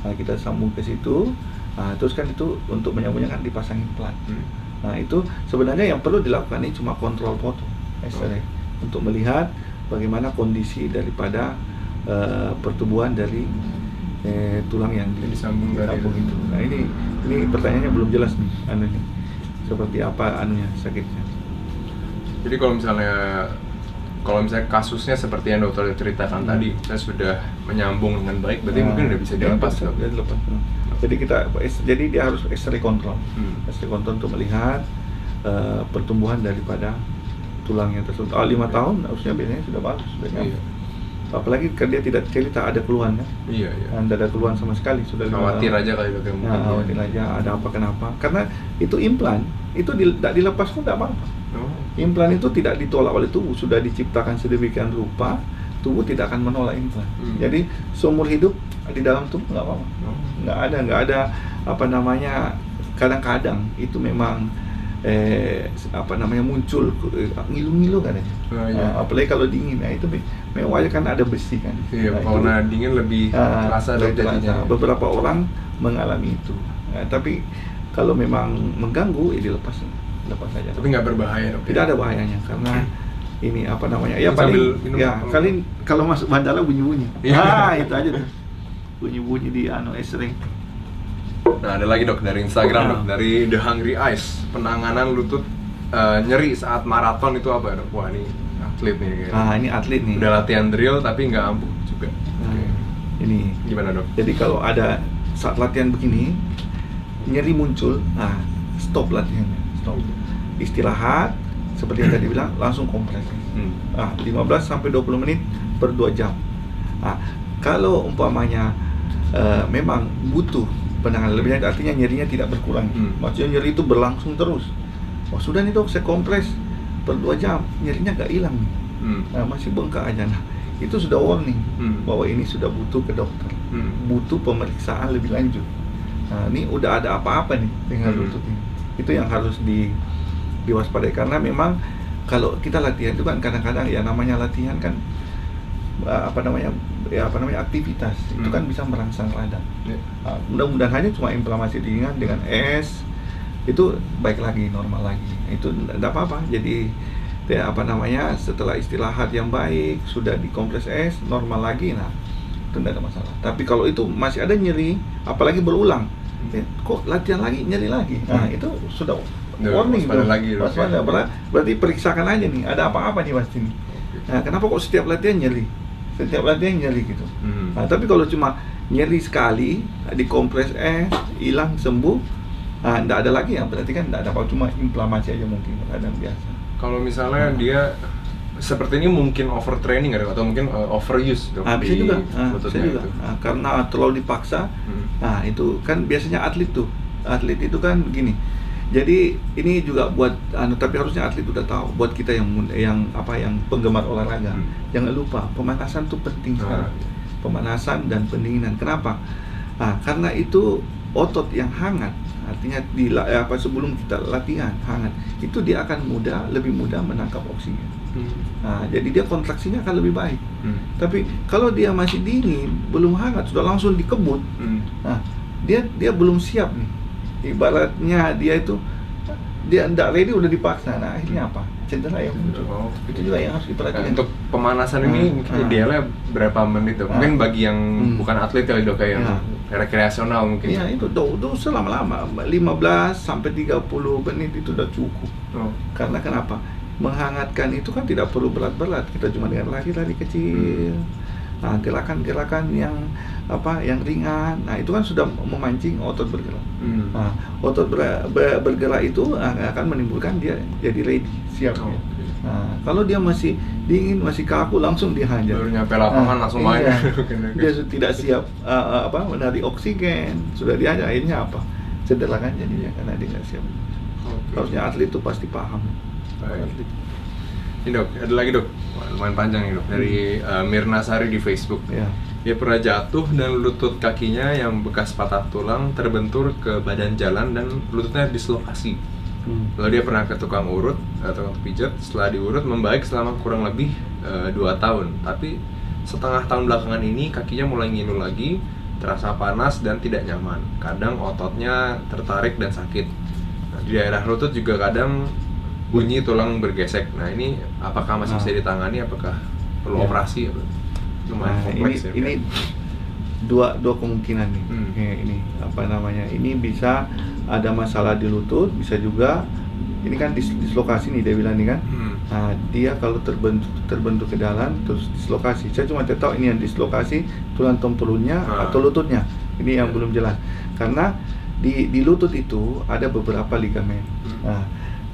kita sambung ke situ. Terus kan itu untuk menyambungnya kan dipasangin plat. Nah itu sebenarnya yang perlu dilakukan ini cuma kontrol foto X-ray untuk melihat bagaimana kondisi daripada pertumbuhan dari tulang yang disambung itu. Nah ini pertanyaannya belum jelas nih, anunya seperti apa anunya, sakitnya. Jadi kalau misalnya kasusnya seperti yang dokter ceritakan tadi, saya sudah menyambung dengan baik, berarti mungkin udah bisa dilepas. Jadi dia harus X-ray kontrol, X-ray kontrol untuk melihat pertumbuhan daripada tulangnya tersebut. 5 tahun harusnya biasanya sudah bagus, apalagi kan dia tidak cerita ada keluhan kan. Tidak ada keluhan sama sekali, sudah khawatir aja kali dok. Khawatir aja ada apa kenapa, karena itu implan itu tidak dilepas pun tidak apa-apa. Implan itu tidak ditolak oleh tubuh, sudah diciptakan sedemikian rupa, tubuh tidak akan menolak implan. Jadi seumur hidup di dalam tubuh nggak apa-apa. Nggak ada apa namanya, kadang-kadang itu memang apa namanya muncul ngilu-ngilu kan ya. Apalagi kalau dingin, nah itu memang wajar kan ada besi kan. Karena dingin lebih terasa. Beberapa orang mengalami itu. Tapi kalau memang mengganggu, dilepas saja. Tapi nggak berbahaya dok? Tidak ada bahayanya, karena ini apa namanya, ya paling kalian kalau masuk bandara bunyi-bunyi. Itu aja tuh, bunyi-bunyi di X-ray. Nah ada lagi dok dari Instagram dok, dari The Hungry Eyes, penanganan lutut nyeri saat maraton itu apa dok? Wah ini atlet nih kayaknya. Ini atlet nih. Udah latihan drill tapi nggak ampuh juga. Ini gimana dok? Jadi kalau ada saat latihan begini nyeri muncul, stop latihannya, stop, istirahat seperti yang tadi bilang, langsung kompres. 15 sampai 20 menit per 2 jam. Kalau umpamanya memang butuh penanganan lebih lanjut, artinya nyerinya tidak berkurang, maksudnya nyeri itu berlangsung terus, sudah nih dok, saya kompres per 2 jam, nyerinya nggak hilang nih, masih bengkak aja, itu sudah warning bahwa ini sudah butuh ke dokter, butuh pemeriksaan lebih lanjut. Ini udah ada apa-apa nih dengan lutut ini. Itu yang harus diwaspadai, karena memang kalau kita latihan itu kan kadang-kadang ya namanya latihan kan aktivitas itu kan bisa merangsang radang. Mudah-mudahan hanya cuma inflamasi ringan dengan es itu baik lagi, normal lagi, itu tidak apa-apa. Jadi setelah istirahat yang baik, sudah dikompres es, normal lagi, itu tidak ada masalah. Tapi kalau itu masih ada nyeri, apalagi berulang, kok latihan lagi nyeri lagi, itu sudah warning, waspada. Berarti periksakan aja nih, ada apa-apa nih pasti nih. Kenapa kok setiap latihan nyeri? Setiap latihan nyeri gitu. Tapi kalau cuma nyeri sekali, dikompres hilang, sembuh, tidak ada lagi, ya berarti kan tidak ada apa, cuma inflamasi aja mungkin, radang biasa. Kalau misalnya dia seperti ini mungkin overtraining atau mungkin overuse dok? Bisa juga, bisa juga. Karena terlalu dipaksa. Nah itu kan biasanya atlet itu kan gini. Jadi ini juga buat tapi harusnya atlet udah tahu. Buat kita yang penggemar olahraga, jangan lupa pemanasan itu penting sekali. Pemanasan dan pendinginan. Kenapa? Karena itu otot yang hangat, artinya sebelum kita latihan hangat, itu dia akan lebih mudah menangkap oksigen. Jadi dia kontraksinya akan lebih baik. Tapi kalau dia masih dingin, belum hangat, sudah langsung dikebut, dia belum siap nih. Ibaratnya dia tidak ready, udah dipaksa. Nah akhirnya apa? Cedera yang muncul. Itu juga yang harus diperhatikan. Untuk pemanasan ini idealnya berapa menit dok? Mungkin bagi yang bukan atlet kali dok, kayak yang rekreasional mungkin. Iya itu selama-lama 15 sampai 30 menit itu udah cukup. Karena kenapa? Menghangatkan itu kan tidak perlu berat-berat. Kita cuma dengan lari-lari kecil. Gerakan-gerakan yang ringan. Nah itu kan sudah memancing otot bergerak. Otot bergerak itu akan menimbulkan dia jadi ready, siap. Kalau dia masih dingin, masih kaku, langsung dihajar. Baru nyampe lapangan langsung main. Dia tidak siap menarik oksigen, sudah dihajar, akhirnya apa? Cedera kan jadinya karena dia tidak siap. Harusnya atlet itu pasti paham. Atlet. Ini dok, ada lagi dok, lumayan panjang nih dok, dari Mirna Sari di Facebook. Dia pernah jatuh dan lutut kakinya yang bekas patah tulang terbentur ke badan jalan dan lututnya dislokasi. Lalu dia pernah ke tukang urut atau pijat, setelah diurut membaik selama kurang lebih 2 tahun. Tapi setengah tahun belakangan ini kakinya mulai ngilu lagi, terasa panas dan tidak nyaman. Kadang ototnya tertarik dan sakit. Di daerah lutut juga kadang bunyi tulang bergesek. Nah ini apakah masih bisa ditangani? Apakah perlu operasi? Lumayan kompleks ini dua kemungkinan nih. Ini bisa ada masalah di lutut, bisa juga ini kan dislokasi nih dia bilang nih kan. Dia kalau terbentuk ke dalam terus dislokasi. Saya cuma tahu ini yang dislokasi tulang tempurungnya atau lututnya. Ini yang belum jelas. Karena di lutut itu ada beberapa ligamen.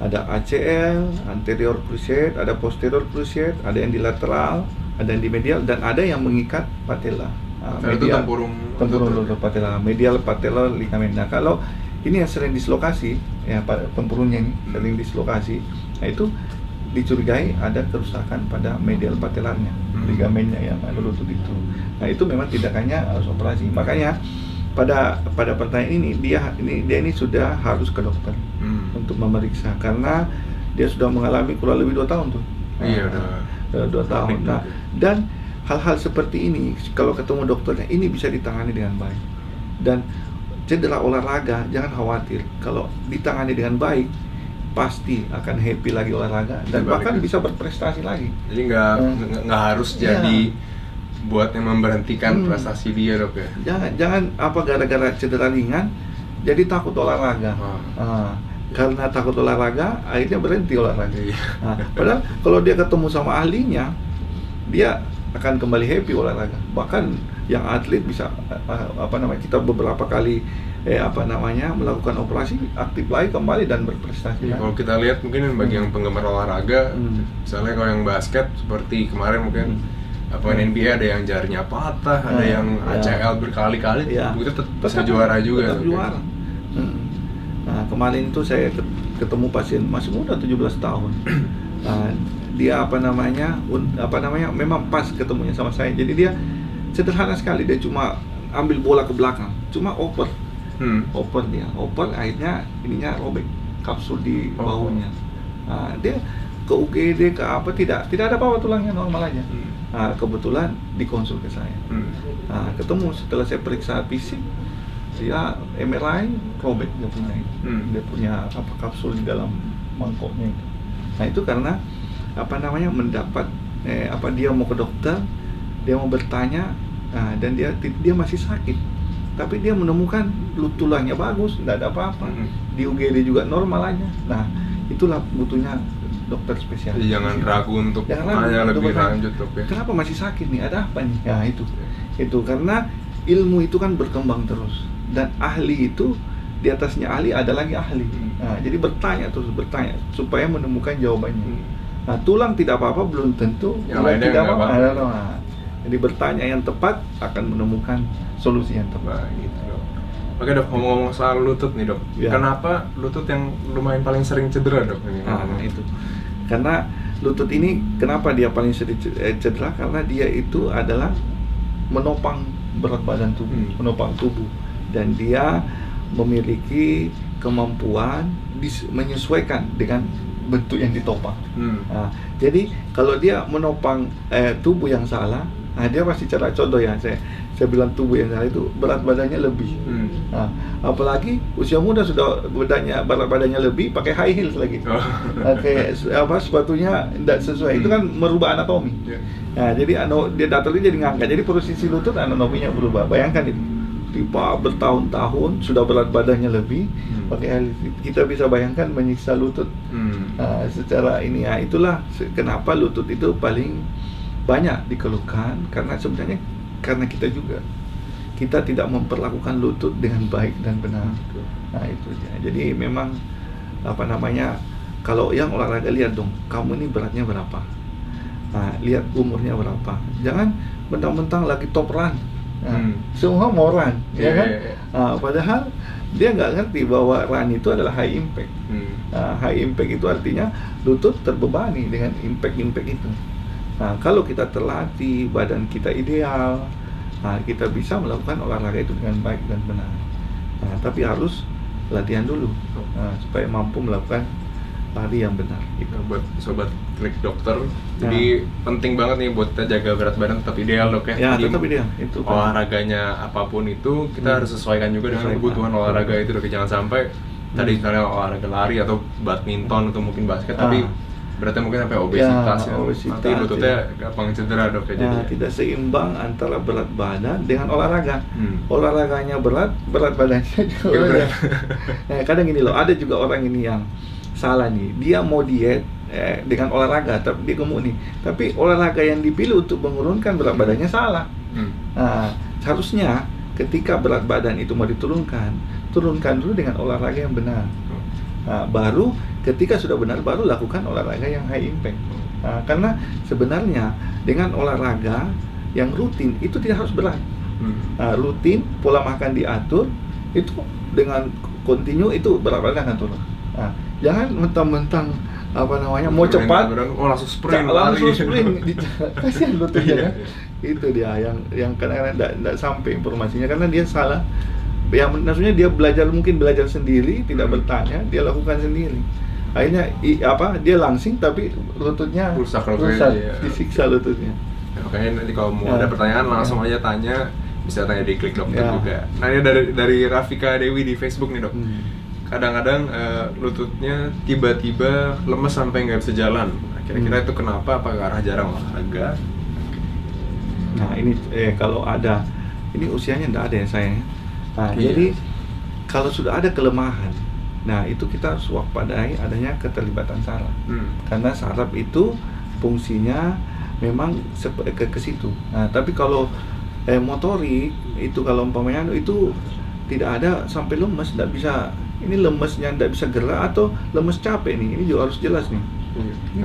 Ada ACL, anterior cruciate, ada posterior cruciate, ada yang di lateral, ada yang di medial, dan ada yang mengikat patella. Medial, tempurung lutut patella, medial patellar ligamen. Nah kalau ini yang sering dislokasi, ya tempurungnya ini sering dislokasi, nah itu dicurigai ada kerusakan pada medial patellarnya, ligamennya yang ada lutut itu. Nah itu memang tindakannya harus operasi. Makanya pada pertanyaan ini dia sudah harus ke dokter untuk memeriksa karena dia sudah mengalami kurang lebih 2 tahun tuh. Iya, udah 2 tahun. Nah, dan hal-hal seperti ini kalau ketemu dokternya ini bisa ditangani dengan baik. Dan cedera olahraga jangan khawatir, kalau ditangani dengan baik pasti akan happy lagi olahraga dan bahkan bisa berprestasi lagi. Jadi nggak harus jadi buat yang memberhentikan prestasi dia dok ya. Jangan gara-gara cedera ringan jadi takut olahraga. Karena takut olahraga akhirnya berhenti olahraga. Padahal kalau dia ketemu sama ahlinya dia akan kembali happy olahraga. Bahkan yang atlet bisa kita beberapa kali melakukan operasi aktif lagi kembali dan berprestasi. Kalau kita lihat mungkin bagi yang penggemar olahraga, misalnya kalau yang basket seperti kemarin mungkin NBA ada yang jarinya patah, ada yang ACL berkali-kali, begitu tetap bisa juara juga. Juara. Nah kemarin itu saya ketemu pasien masih muda 17 tahun. Dia memang pas ketemunya sama saya. Jadi dia sederhana sekali, dia cuma ambil bola ke belakang, cuma oper akhirnya ininya robek kapsul di bahunya. Dia ke UGD tidak ada apa-apa, tulangnya normal aja. Kebetulan dikonsul ke saya. Ketemu setelah saya periksa fisik, dia MRI robek dia punya kapsul di dalam mangkoknya itu. Nah itu karena mendapat dia mau ke dokter, dia mau bertanya, dan dia masih sakit, tapi dia menemukan tulangnya bagus, tidak ada apa-apa. Di UGD juga normal aja. Nah itulah butuhnya dokter spesialis. Jadi jangan ragu untuk tanya lebih lanjut dok ya. Kenapa masih sakit nih? Ada apa nih? Ya itu karena ilmu itu kan berkembang terus, dan ahli itu di atasnya ahli ada lagi ahli. Jadi bertanya supaya menemukan jawabannya. Nah, tulang tidak apa-apa belum tentu yang tulang lainnya tidak nggak apa-apa. apa-apa. Nah, jadi bertanya yang tepat akan menemukan solusi yang tepat. Nah, gitu dok. Oke dok, ngomong-ngomong soal lutut nih dok, Ya. kenapa lutut yang lumayan paling sering cedera dok ini? Nah, itu karena lutut ini kenapa dia paling sering cedera, karena dia itu adalah menopang berat badan tubuh, menopang tubuh, dan dia memiliki kemampuan menyesuaikan dengan bentuk yang ditopang. Nah, jadi kalau dia menopang tubuh yang salah, nah dia pasti cara contoh ya, saya bilang tubuh yang salah itu berat badannya lebih. Nah, apalagi usia muda sudah berat badannya lebih, pakai high heels lagi, pakai sepatunya tidak sesuai, itu kan merubah anatomi. Nah, jadi dia datang jadi ngangkat, jadi posisi lutut anatominya berubah. Bayangkan itu, tiba bertahun-tahun sudah berat badannya lebih, pakai high heels. Kita bisa bayangkan menyiksa lutut secara ini ya. Itulah kenapa lutut itu paling banyak dikeluhkan, karena sebenarnya karena kita tidak memperlakukan lutut dengan baik dan benar. Nah, itu dia. Jadi memang kalau yang olahraga, lihat dong, kamu ini beratnya berapa. Nah, lihat umurnya berapa. Jangan mentang-mentang lagi top run. Nah, semua mau run, ya kan? Nah, padahal dia nggak ngerti bahwa run itu adalah high impact. Nah, high impact itu artinya lutut terbebani dengan impact itu. Nah, kalau kita terlatih, badan kita ideal, nah, kita bisa melakukan olahraga itu dengan baik dan benar. Nah, tapi harus latihan dulu, supaya mampu melakukan lari yang benar. Gitu. Buat sobat Klik Dokter, jadi penting banget nih buat kita jaga berat badan tetap ideal dok ya. Ya, jadi tetap ideal. Itu olahraganya apapun itu kita harus sesuaikan juga dengan kebutuhan olahraga itu dok. Jangan sampai tadi misalnya olahraga lari atau badminton atau mungkin basket, tapi berarti mungkin sampai obesitas ya, nanti lututnya gampang cedera dok ya. Jadi tidak seimbang antara berat badan dengan olahraga. Olahraganya berat badannya juga berat. Nah, kadang gini loh, ada juga orang ini yang salah nih, dia mau diet dengan olahraga, tapi dia gemuk nih, tapi olahraga yang dipilih untuk menurunkan berat badannya salah. Nah, seharusnya ketika berat badan itu mau diturunkan, turunkan dulu dengan olahraga yang benar. Nah, baru ketika sudah benar, baru lakukan olahraga yang high impact. Nah, karena sebenarnya dengan olahraga yang rutin itu tidak harus berat. Nah, rutin, pola makan diatur, itu dengan kontinu itu berat badan akan turun. Nah, jangan mentang-mentang mau cepat, langsung sprint, kasihan lututnya kan. Itu dia yang kadang-kadang tidak sampai informasinya karena dia salah. Yang maksudnya dia mungkin belajar sendiri, tidak bertanya, dia lakukan sendiri. Akhirnya dia langsing tapi lututnya rusak, disiksa lututnya. Makanya nanti kalau mau ada pertanyaan langsung aja tanya, bisa tanya di Klik Dokter juga. Nah, ini dari Rafika Dewi di Facebook nih dok. Kadang-kadang lututnya tiba-tiba lemes sampai nggak bisa jalan. Kira-kira itu kenapa? Apakah arah jarang olahraga? Nah, ini kalau ada, ini usianya nggak ada ya sayang. Nah, jadi kalau sudah ada kelemahan, nah itu kita harus waspadai adanya keterlibatan saraf. Karena saraf itu fungsinya memang ke situ. Nah, tapi kalau motorik itu kalau umpamanya itu tidak ada sampai lemes, tidak bisa. Ini lemesnya tidak bisa gerak atau lemes capek nih, ini juga harus jelas nih.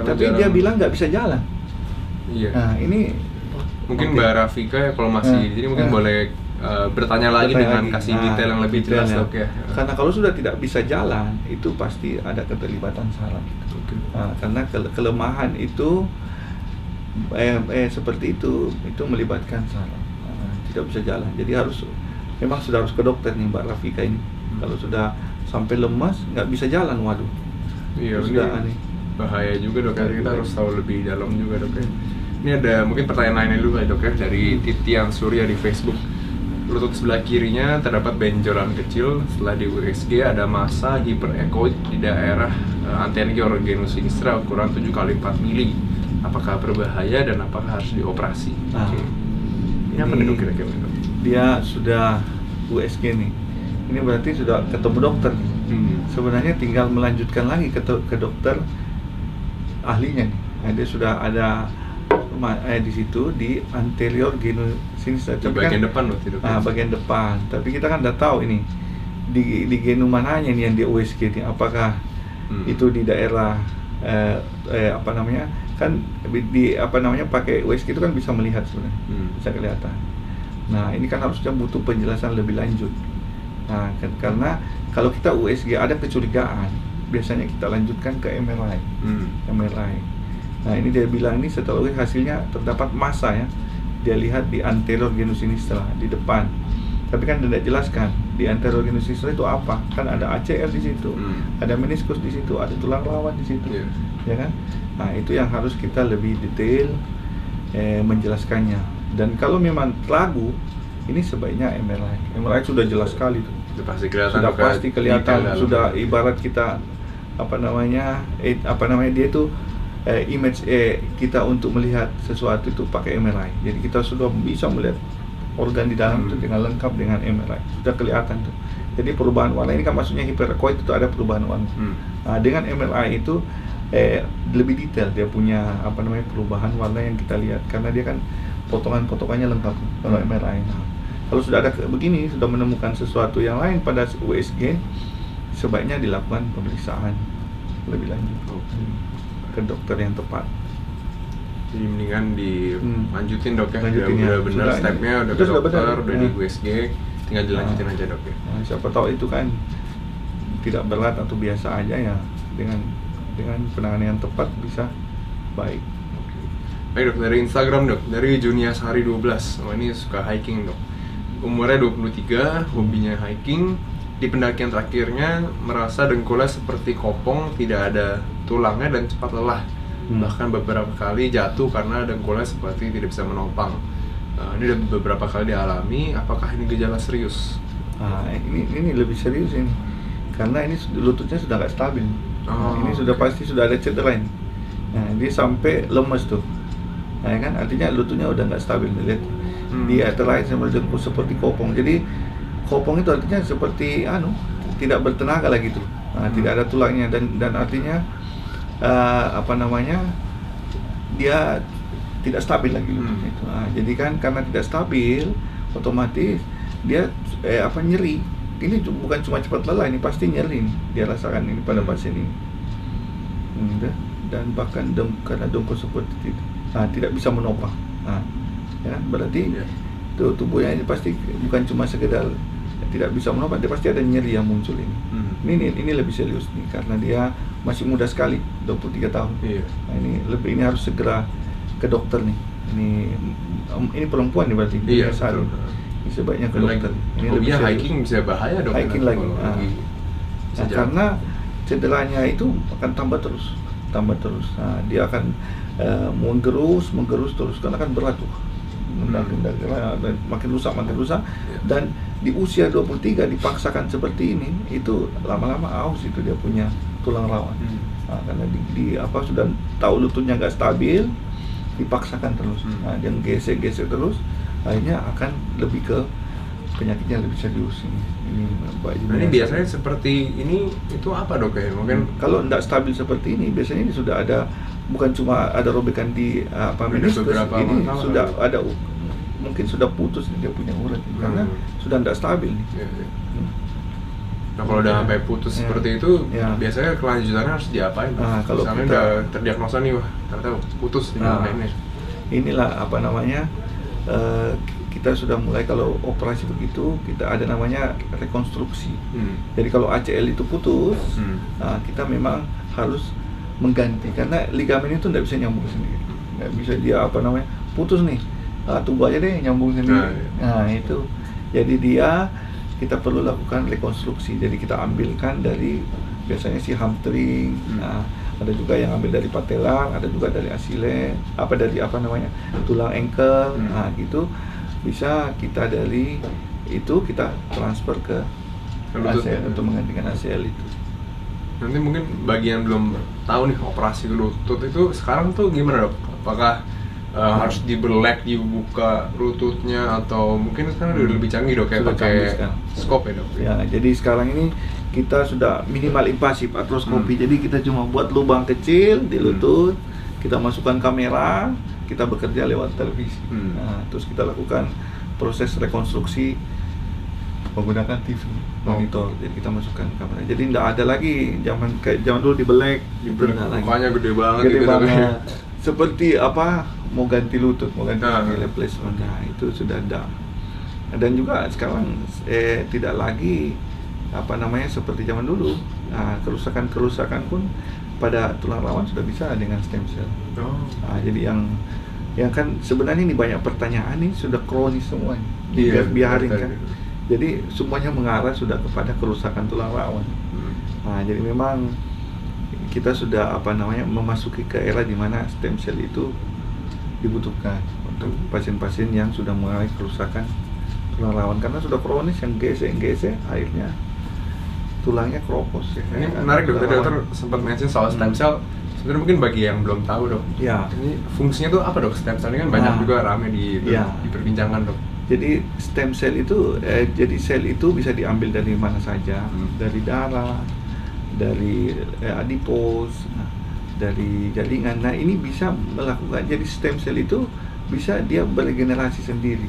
Tapi dia bilang nggak bisa jalan. Nah, ini mungkin Mbak Rafika ya kalau masih jadi mungkin boleh bertanya lagi dengan kasih detail yang lebih jelas dok ya. Karena kalau sudah tidak bisa jalan itu pasti ada keterlibatan saraf. Nah, karena kelemahan itu seperti itu melibatkan saraf. Tidak bisa jalan. Jadi memang sudah harus ke dokter nih Mbak Rafika ini. Kalau sudah sampai lemas nggak bisa jalan, waduh. Iya, sudah aneh. Bahaya juga dok. Kita harus tahu lebih dalam juga dok ya. Ini ada mungkin pertanyaan lainnya dulu dok ya dari Titian Surya di Facebook. Lutut sebelah kirinya terdapat benjolan kecil. Setelah di USG ada massa hiperekoid di daerah anterior genus sinistra ukuran 7x4 mili. Apakah berbahaya dan apakah harus dioperasi? Ini apa dok kira-kira? Dia sudah USG nih. Ini berarti sudah ketemu dokter. Sebenarnya tinggal melanjutkan lagi ke dokter ahlinya nih. Nah, dia sudah ada di situ di anterior genus sinistra. Di bagian depan loh tidak? Bagian depan. Tapi kita kan udah tahu ini di genus mananya nih yang di USG nih. Apakah itu di daerah apa namanya, kan pakai USG itu kan bisa melihat sebenarnya, bisa kelihatan. Nah ini kan harusnya butuh penjelasan lebih lanjut. Nah karena kalau kita USG ada kecurigaan, biasanya kita lanjutkan ke MRI. MRI. Nah ini dia bilang ini setelah hasilnya terdapat massa ya, dia lihat di anterior genus sinistra di depan, tapi kan tidak jelaskan di anterior genus sinistra itu apa, kan ada ACL di situ, ada meniskus di situ, ada tulang rawan di situ, ya kan? Nah itu yang harus kita lebih detail menjelaskannya. Dan kalau memang ragu, ini sebaiknya MRI. MRI sudah jelas sekali tuh. Sudah pasti kelihatan, sudah ibarat kita dia itu image kita untuk melihat sesuatu itu pakai MRI. Jadi kita sudah bisa melihat organ di dalam itu dengan lengkap dengan MRI. Sudah kelihatan tuh. Jadi perubahan warna ini kan maksudnya hiperekoid itu ada perubahan warna. Nah, dengan MRI itu lebih detail, dia punya perubahan warna yang kita lihat karena dia kan potongan-potongannya lengkap kalau MRI. Nah, kalau sudah ada begini, sudah menemukan sesuatu yang lain pada USG, sebaiknya dilakukan pemeriksaan lebih lanjut ke dokter yang tepat. Jadi mendingan dilanjutin dok ya, udah benar stepnya, udah ke dokter, udah di USG, tinggal dilanjutin aja dok ya. Nah, siapa tahu itu kan tidak berat atau biasa aja ya, dengan penanganan yang tepat bisa baik. Baik dok, dari Instagram dok, dari Juniasari 12, ini suka hiking dok, umurnya 23, hobinya hiking. Di pendakian terakhirnya merasa dengkulnya seperti kopong, tidak ada tulangnya dan cepat lelah. Bahkan beberapa kali jatuh karena dengkulnya seperti tidak bisa menopang. Ini udah beberapa kali dialami. Apakah ini gejala serius? Ini lebih serius ini, karena ini lututnya sudah nggak stabil. Ini sudah pasti sudah ada cedera ini. Nah ini sampai lemes tuh. Nah kan artinya lututnya udah nggak stabil. Lihat dia terlahir sama dengkul seperti kopong. Jadi kopong itu artinya seperti tidak bertenaga lagi tuh. Nah, tidak ada tulangnya dan artinya dia tidak stabil lagi lututnya itu. Nah, jadi kan karena tidak stabil, otomatis dia nyeri. Ini bukan cuma cepat lelah, ini pasti nyeri nih, dia rasakan ini pada pasien ini. Dan bahkan karena dengkul seperti itu, tidak bisa menopang. Nah, ya, berarti tubuhnya ini pasti bukan cuma sekedar tidak bisa menopang, dia pasti ada nyeri yang muncul ini. Ini lebih serius nih karena dia masih muda sekali, 23 tahun. Nah, ini harus segera ke dokter nih. Ini perempuan nih berarti. Iya. Ini sebaiknya ke dokter. Ini lebih serius. Hiking bisa bahaya dok. Hiking lagi. Karena cederanya itu akan tambah terus. Nah, dia akan menggerus terus karena kan berat tuh. Makin rusak dan di usia 23 dipaksakan seperti ini, itu lama-lama aus itu dia punya tulang rawan. Karena sudah tahu lututnya nggak stabil, dipaksakan terus. Nah, dia gesek terus, akhirnya akan lebih ke penyakitnya lebih serius ini. Ini biasanya seperti ini itu apa dok ya? Mungkin kalau nggak stabil seperti ini, biasanya ini sudah ada, bukan cuma ada robekan di meniskus, ini sudah ada, mungkin sudah putus dia punya urat karena sudah tidak stabil nih. Nah kalau udah sampai putus seperti itu, biasanya kelanjutannya harus diapain? Kalau misalnya udah terdiagnosa nih, ternyata putus di ini. Inilah kita sudah mulai, kalau operasi begitu kita ada namanya rekonstruksi. Jadi kalau ACL itu putus, kita memang harus mengganti karena ligamen itu tidak bisa nyambung sendiri, nggak bisa dia putus nih, tunggu aja deh nyambung sendiri. Nah itu jadi kita perlu lakukan rekonstruksi. Jadi kita ambilkan dari biasanya si hamstring, ada juga yang ambil dari patella, ada juga dari asile, tulang ankle. Nah gitu bisa kita dari itu kita transfer ke ACL untuk menggantikan ACL itu. Nanti mungkin bagi yang belum tahu nih operasi lutut itu sekarang tuh gimana dok? Apakah harus dibelek, dibuka lututnya, atau mungkin sekarang udah lebih canggih dok, kayak pakai scope ya dok? Ya, jadi sekarang ini kita sudah minimal invasif artroskopi. Jadi kita cuma buat lubang kecil di lutut, kita masukkan kamera, kita bekerja lewat televisi. Nah, terus kita lakukan proses rekonstruksi menggunakan TV monitor. Jadi kita masukkan kamera. Jadi tidak ada lagi kayak zaman dulu dibelek, mukanya gede banget gede gitu banget. Seperti apa, mau ganti lutut, mau ganti replacement. Nah, itu sudah ada. Dan juga sekarang tidak lagi seperti zaman dulu. Nah, kerusakan pun pada tulang rawan sudah bisa dengan stem cell. Nah, jadi yang kan sebenarnya ini banyak pertanyaan nih, sudah kronis semua biarin kan. Jadi semuanya mengarah sudah kepada kerusakan tulang rawan. Nah, jadi memang kita sudah memasuki ke era di mana stem cell itu dibutuhkan untuk pasien-pasien yang sudah mengalami kerusakan tulang rawan karena sudah kronis, yang gesek akhirnya tulangnya keropos ya. Ini menarik dok, tadi dokter sempat mention soal stem cell. Sebenarnya mungkin bagi yang belum tahu dok, ini fungsinya tuh apa dok? Stem cell ini kan banyak juga ramai diperbincangkan dok. Jadi stem cell itu, jadi sel itu bisa diambil dari mana saja, dari darah, dari adipos, dari jaringan. Nah ini bisa melakukan, jadi stem cell itu bisa dia beregenerasi sendiri.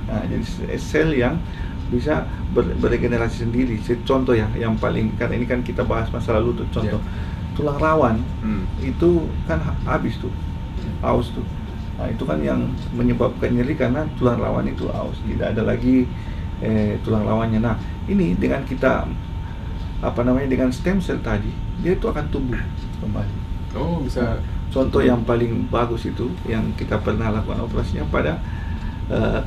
Nah, jadi sel yang bisa beregenerasi sendiri. Contoh ya, yang paling, karena ini kan kita bahas masalah lutut, contoh tulang rawan itu kan habis tuh, aus tuh. Nah itu kan yang menyebabkan nyeri karena tulang rawan itu aus, tidak ada lagi tulang rawannya. Nah ini dengan kita dengan stem cell tadi, dia itu akan tumbuh kembali. Oh bisa. Contoh yang paling bagus itu yang kita pernah lakukan operasinya pada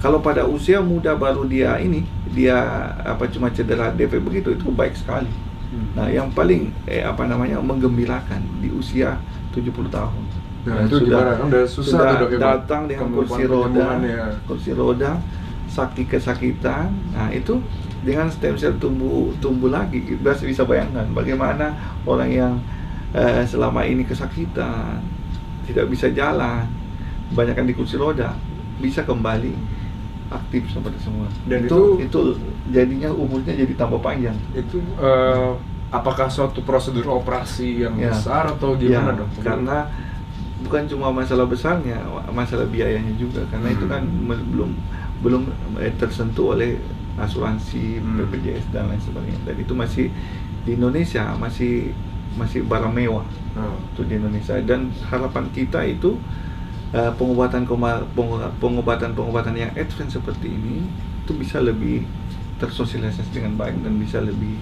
kalau pada usia muda baru dia cuma cedera DP begitu, itu baik sekali. Nah yang paling menggembirakan di usia 70 tahun. Nah, itu sudah susah tuh, datang dengan kursi roda, kesakitan. Nah itu dengan stem cell tumbuh lagi. Bisa bayangkan bagaimana orang yang selama ini kesakitan, tidak bisa jalan, kebanyakan di kursi roda, bisa kembali aktif seperti semula. Dan itu jadinya umurnya jadi tambah panjang. Itu apakah suatu prosedur operasi yang besar atau gimana dok? Karena bukan cuma masalah besarnya, masalah biayanya juga. Karena itu kan belum tersentuh oleh asuransi, BPJS dan lain sebagainya. Dan itu masih di Indonesia masih barang mewah itu di Indonesia. Dan harapan kita itu pengobatan yang advance seperti ini itu bisa lebih tersosialisasi dengan baik dan bisa lebih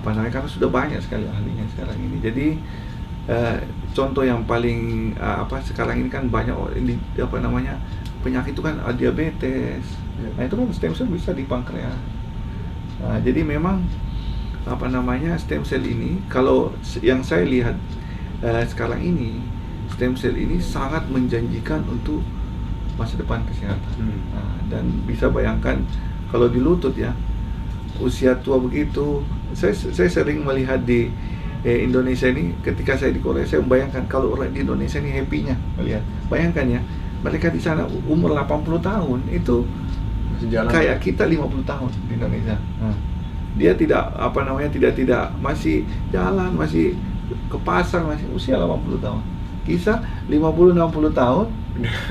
karena sudah banyak sekali ahlinya sekarang ini. Jadi contoh yang paling sekarang ini kan banyak penyakit itu kan diabetes. Nah itu kan stem cell bisa di pankreas. Nah jadi memang stem cell ini, kalau yang saya lihat sekarang ini, stem cell ini sangat menjanjikan untuk masa depan kesehatan. Nah, dan bisa bayangkan kalau di lutut ya, usia tua begitu, saya sering melihat di Indonesia ini, ketika saya di Korea, saya membayangkan kalau orang di Indonesia ini happy-nya melihat. Bayangkan ya, mereka di sana umur 80 tahun itu kayak kita 50 tahun di Indonesia. Nah, dia tidak tidak masih jalan, masih ke pasar, masih usia 80 tahun. Kisah 50-60 tahun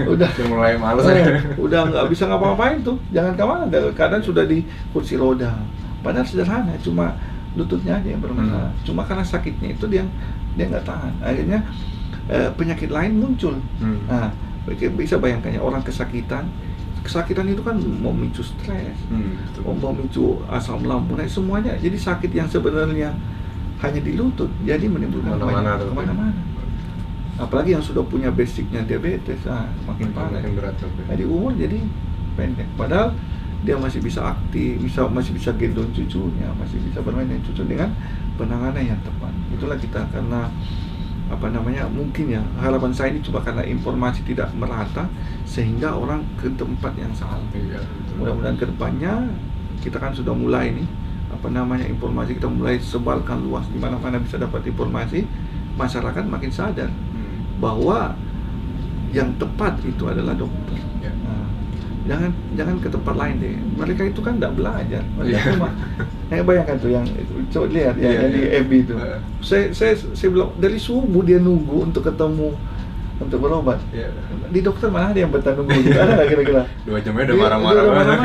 udah mulai malas udah nggak bisa ngapa-ngapain tuh, jangan kemana, kadang sudah di kursi roda. Padahal sederhana, cuma lututnya aja yang bermasalah. Cuma karena sakitnya itu dia nggak tahan, akhirnya penyakit lain muncul. Nah bisa bayangkan ya, orang kesakitan itu kan memicu stres, memicu asam lambung, semuanya. Jadi sakit yang sebenarnya hanya di lutut jadi menimbulkan kemana-mana. Apalagi yang sudah punya basicnya diabetes, makin parah. Jadi umur jadi pendek. Padahal dia masih bisa aktif, masih bisa gendong cucunya, masih bisa bermain dengan cucu dengan penanganan yang tepat. Itulah kita, karena mungkin ya harapan saya ini cuma karena informasi tidak merata sehingga orang ke tempat yang salah. Mudah-mudahan kedepannya kita kan sudah mulai nih informasi kita mulai sebarkan luas, di mana-mana bisa dapat informasi, masyarakat makin sadar bahwa yang tepat itu adalah dokter. Jangan ke tempat lain deh. Mereka itu kan tidak belajar. Mereka cuma bayangkan tuh yang coba lihat yang di FB itu. Saya bilang dari subuh dia nunggu untuk ketemu, untuk berobat. Di dokter mana ada yang betah nunggu gitu? Ada nggak kira-kira? 2 jamnya udah marah-marah.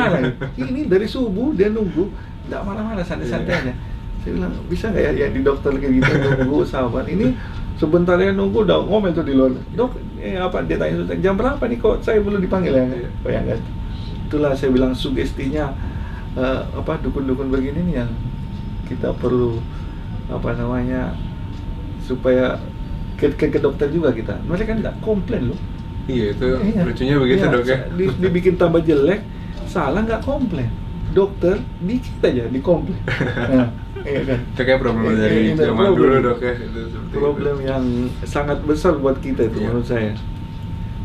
Ini dari subuh dia nunggu nggak marah-marah, santai-santai aja. Saya bilang, bisa nggak ya di dokter kayak gitu nunggu sahabat ini sebentar ya nunggu, udah ngomel tuh di luar. Dok, apa dia tanya jam berapa nih kok saya belum dipanggil ya? Bayangkan. Itulah saya bilang sugestinya dukun-dukun begini nih yang kita perlu supaya ke dokter juga kita. Mereka kan nggak komplain loh. Iya, itu lucunya begitu dok ya. Dibikin tambah jelek, salah nggak komplain. Dokter dikit aja dikomplain. Nah, iya kan? Itu kayak problem dari zaman dulu dok ya. Problem yang sangat besar buat kita itu menurut saya.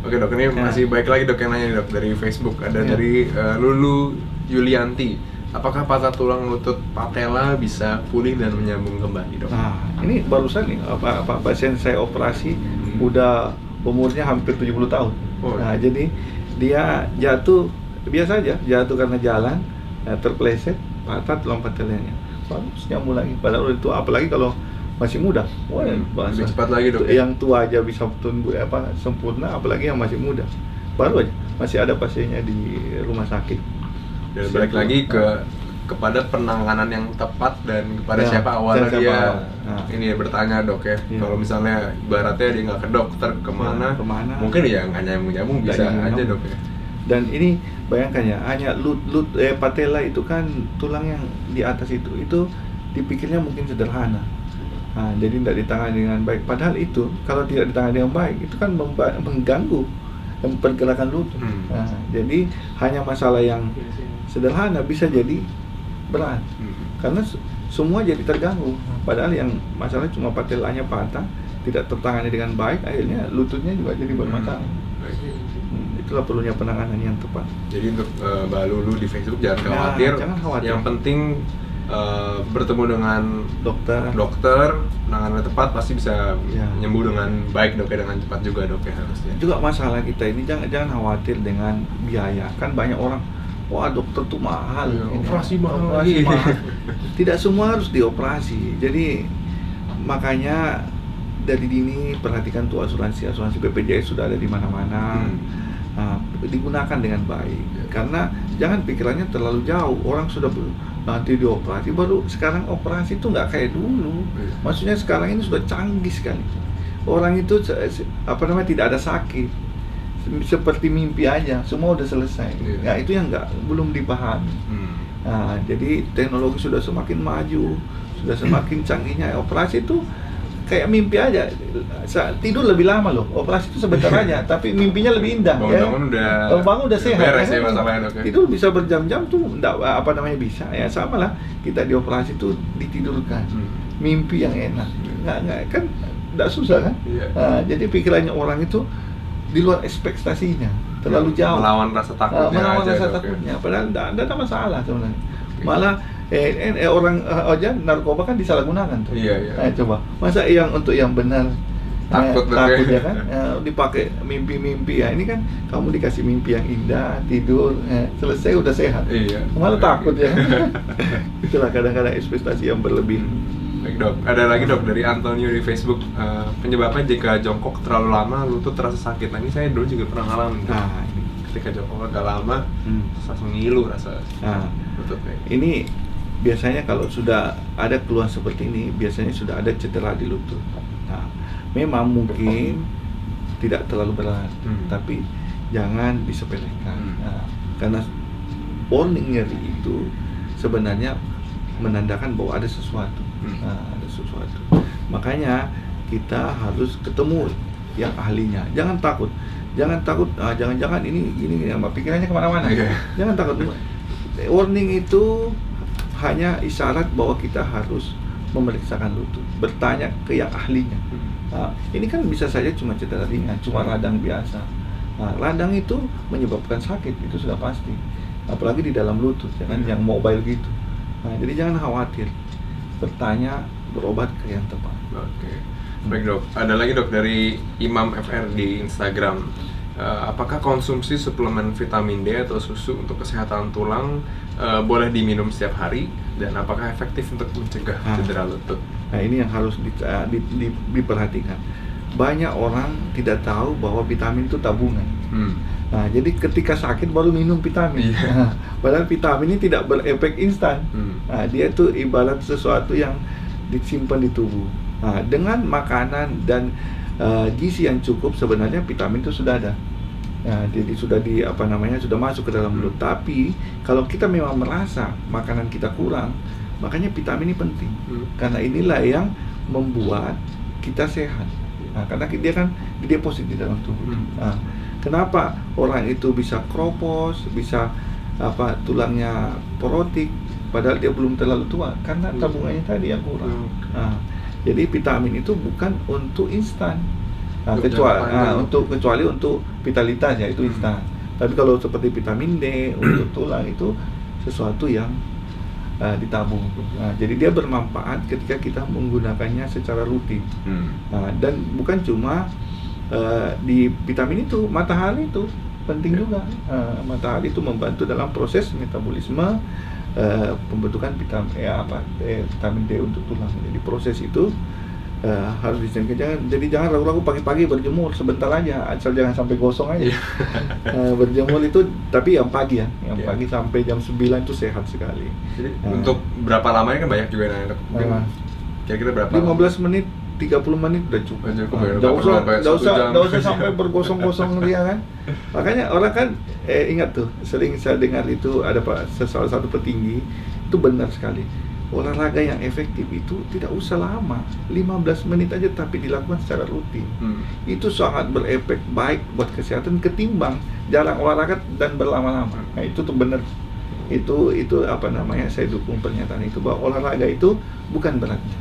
Oke dok, ini masih baik lagi dok yang nanya dok dari Facebook. Ada dari Lulu Yulianti. Apakah patah tulang lutut patella bisa pulih dan menyambung kembali dok? Nah, ini barusan nih pasien saya operasi udah umurnya hampir 70 tahun. Nah, jadi dia jatuh biasa aja, jatuh karena jalan, terpleset, patah tulang patellanya. Bagus nyambung lagi. Padahal itu apalagi kalau masih muda. Wah, lebih cepat lagi dok. Yang tua aja bisa tumbuh sempurna, apalagi yang masih muda. Baru aja masih ada pasiennya di rumah sakit. Dan balik lagi kepada penanganan yang tepat dan kepada siapa awalnya dia ini bertanya dok ya. Kalau misalnya ibaratnya dia nggak ke dokter kemana, mungkin ya nggak nyambung bisa aja dok ya. Dan ini bayangkan ya, hanya patella itu kan tulang yang di atas itu dipikirnya mungkin sederhana. Nah, jadi tidak ditangani dengan baik. Padahal itu kalau tidak ditangani dengan baik itu kan mengganggu pergerakan lutut. Nah, jadi hanya masalah yang sederhana bisa jadi berat karena semua jadi terganggu. Padahal yang masalah cuma patellanya patah, tidak tertangani dengan baik, akhirnya lututnya juga jadi bermasalah. Itulah perlunya penanganan yang tepat. Jadi untuk Mbak Lulu di Facebook jangan khawatir. Yang penting bertemu dengan dokter, penanganan tepat pasti bisa nyembuh dengan baik dok ya, dengan cepat juga dok ya harusnya. Juga masalah kita ini jangan khawatir dengan biaya. Kan banyak orang, wah dokter tuh mahal, operasi mahal. Tidak semua harus dioperasi. Jadi makanya dari dini perhatikan tuh asuransi BPJS sudah ada di mana-mana. Digunakan dengan baik. Karena jangan pikirannya terlalu jauh. Orang sudah nanti dioperasi, baru sekarang operasi itu nggak kayak dulu. Maksudnya sekarang ini sudah canggih sekali. Orang itu tidak ada sakit, seperti mimpi aja, semua udah selesai. Nah itu yang belum dipahami. Nah, jadi teknologi sudah semakin maju, sudah semakin canggihnya. Operasi itu kayak mimpi aja, tidur lebih lama loh, operasi itu sebentar aja, tapi mimpinya lebih indah. Bangun udah sehat, beres ya masalahnya dok. Tidur bisa berjam-jam tuh, bisa ya, sama lah kita di operasi tuh ditidurkan, mimpi yang enak, nggak kan, nggak susah kan? Nah, jadi pikirannya orang itu di luar ekspektasinya, terlalu jauh. Melawan rasa takutnya. Padahal nggak ada masalah sebenarnya. Malah orang narkoba kan disalahgunakan tuh. Nah, coba masa yang untuk yang benar takut ya kan, dipakai mimpi-mimpi ya. Ini kan kamu dikasih mimpi yang indah, tidur, selesai udah sehat. Malah takut ya. Itulah kadang-kadang ekspektasi yang berlebih. Baik dok, ada lagi dok dari Antonio di Facebook, penyebabnya jika jongkok terlalu lama lutut terasa sakit. Nah ini saya dulu juga pernah ngalamin. Ketika jongkok agak lama, langsung ngilu rasa lututnya. Ini biasanya kalau sudah ada keluhan seperti ini, biasanya sudah ada cedera di lutut. Nah, memang mungkin tidak terlalu berat, tapi jangan disepelekan. Karena warning nyeri itu sebenarnya menandakan bahwa ada sesuatu. Makanya kita harus ketemu yang ahlinya. Jangan takut, jangan-jangan ini pikirannya kemana-mana. Jangan takut. Warning itu hanya isyarat bahwa kita harus memeriksakan lutut, bertanya ke yang ahlinya. Nah, ini kan bisa saja cuma cedera ringan, cuma radang biasa. Nah, radang itu menyebabkan sakit, itu sudah pasti. Apalagi di dalam lutut, ya kan, yang mobile gitu. Nah, jadi jangan khawatir, bertanya, berobat ke yang tepat. Oke. Baik dok, ada lagi dok dari Imam FR di Instagram. Apakah konsumsi suplemen vitamin D atau susu untuk kesehatan tulang boleh diminum setiap hari, dan apakah efektif untuk mencegah cedera lutut? Nah ini yang harus diperhatikan. banyak orang tidak tahu bahwa vitamin itu tabungan. Nah, jadi ketika sakit baru minum vitamin. Nah, padahal vitamin ini tidak berefek instan. Nah, dia itu ibarat sesuatu yang disimpan di tubuh. Nah, dengan makanan dan gizi yang cukup sebenarnya vitamin itu sudah ada. Nah, jadi sudah sudah masuk ke dalam mulut. Tapi kalau kita memang merasa makanan kita kurang, makanya vitamin ini penting. Karena inilah yang membuat kita sehat. Nah, karena dia kan dideposit di dalam tubuh. Nah, kenapa orang itu bisa kropos, bisa tulangnya porotik, padahal dia belum terlalu tua? Karena tabungannya tadi yang kurang. Nah, jadi vitamin itu bukan untuk instan. Nah, kecuali untuk vitalitas ya, itu instan. Tapi kalau seperti vitamin D untuk tulang itu sesuatu yang ditabung. Nah, jadi dia bermanfaat ketika kita menggunakannya secara rutin. Nah, dan bukan cuma di vitamin itu, matahari itu penting juga. Matahari itu membantu dalam proses metabolisme pembentukan vitamin D untuk tulang. Jadi proses itu harus dijaga. Jadi jangan ragu-ragu pagi-pagi berjemur sebentar aja, asal jangan sampai gosong aja. Berjemur itu, tapi yang pagi ya, pagi sampai jam 9 itu sehat sekali. Jadi untuk berapa lamanya kan banyak juga kira-kira berapa? 15 menit, 30 menit udah cukup. Nggak usah sampai bergosong-gosong dia kan. Makanya orang kan ingat tuh, sering saya dengar itu ada salah satu petinggi itu benar sekali. Olahraga yang efektif itu tidak usah lama, 15 menit aja tapi dilakukan secara rutin. Itu sangat berefek baik buat kesehatan ketimbang jarang olahraga dan berlama-lama. Nah, itu tuh benar. Itu saya dukung pernyataan itu, bahwa olahraga itu bukan beratnya,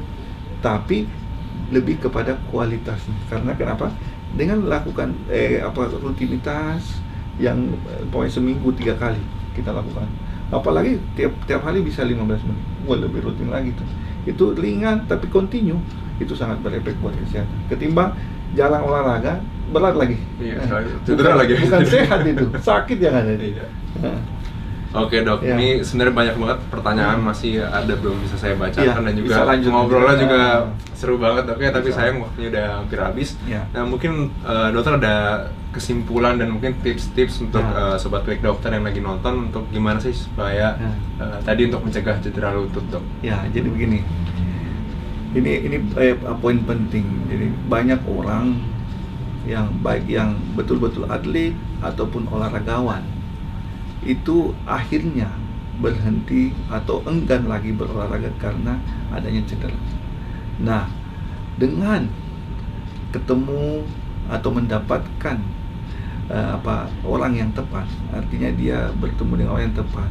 tapi lebih kepada kualitasnya. Karena kenapa? Dengan melakukan rutinitas yang pokoknya seminggu 3 kali kita lakukan. Apalagi tiap hari bisa 15 menit. Lebih rutin lagi tuh. Itu ringan tapi kontinu. Itu sangat berefek buat kesehatan. Ketimbang jarang olahraga, berat lagi. Cedera lagi. Bukan sehat itu, sakit yang ada. Oke dok, ini sebenarnya banyak banget pertanyaan masih ada belum bisa saya bacakan dan juga ngobrolnya juga seru banget. Oke, tapi sayang waktunya udah hampir habis. Nah, mungkin dokter ada kesimpulan dan mungkin tips-tips untuk sobat klik dokter yang lagi nonton untuk gimana sih supaya tadi untuk mencegah cedera lutut, dok? Ya, jadi begini. Ini poin penting. Jadi banyak orang yang baik yang betul-betul atlet ataupun olahragawan itu akhirnya berhenti atau enggan lagi berolahraga karena adanya cedera. Nah, dengan ketemu atau mendapatkan orang yang tepat, artinya dia bertemu dengan orang yang tepat,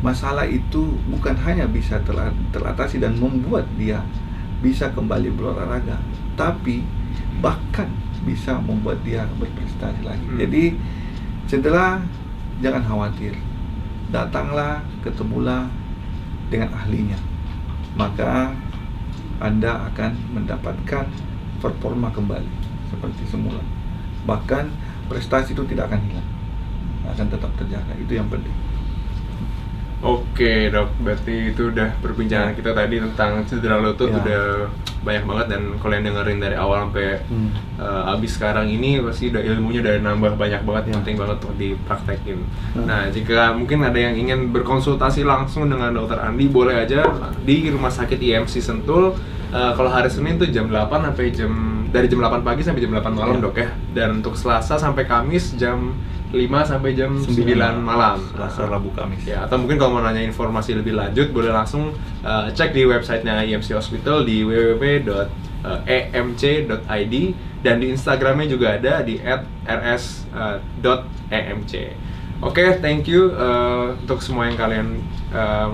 masalah itu bukan hanya bisa teratasi dan membuat dia bisa kembali berolahraga, tapi bahkan bisa membuat dia berprestasi lagi. Jadi cedera jangan khawatir, datanglah, ketemulah dengan ahlinya, maka Anda akan mendapatkan performa kembali seperti semula. Bahkan prestasi itu tidak akan hilang, akan tetap terjaga. Itu yang penting. Oke dok, berarti itu udah perbincangan kita tadi tentang cedera lutut udah banyak banget, dan kalau yang dengerin dari awal sampai habis sekarang ini pasti udah ilmunya udah nambah banyak banget, penting banget untuk dipraktekin. Nah, jika mungkin ada yang ingin berkonsultasi langsung dengan dokter Andi, boleh aja di Rumah Sakit IMC Sentul. Kalau hari Senin tuh jam 8 sampai dari jam 8 pagi sampai jam 8 malam dok ya. Dan untuk Selasa sampai Kamis jam 5 sampai jam 9 malam. Selasa, Rabu, Kamis. Ya, atau mungkin kalau mau nanya informasi lebih lanjut boleh langsung cek di websitenya IMC Hospital di www.emc.id, dan di Instagramnya juga ada di @rs.emc. Oke, thank you untuk semua yang kalian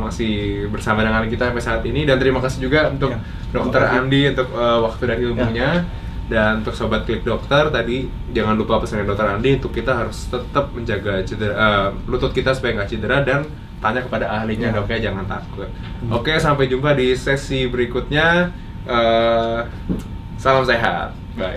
masih bersama dengan kita sampai saat ini, dan terima kasih juga untuk Dokter Andi untuk waktu dan ilmunya. Dan untuk sobat klik dokter tadi, jangan lupa pesannya Dokter Andi untuk kita harus tetap menjaga lutut kita supaya nggak cedera, dan tanya kepada ahlinya dok ya, jangan takut. Oke, sampai jumpa di sesi berikutnya. Salam sehat, bye.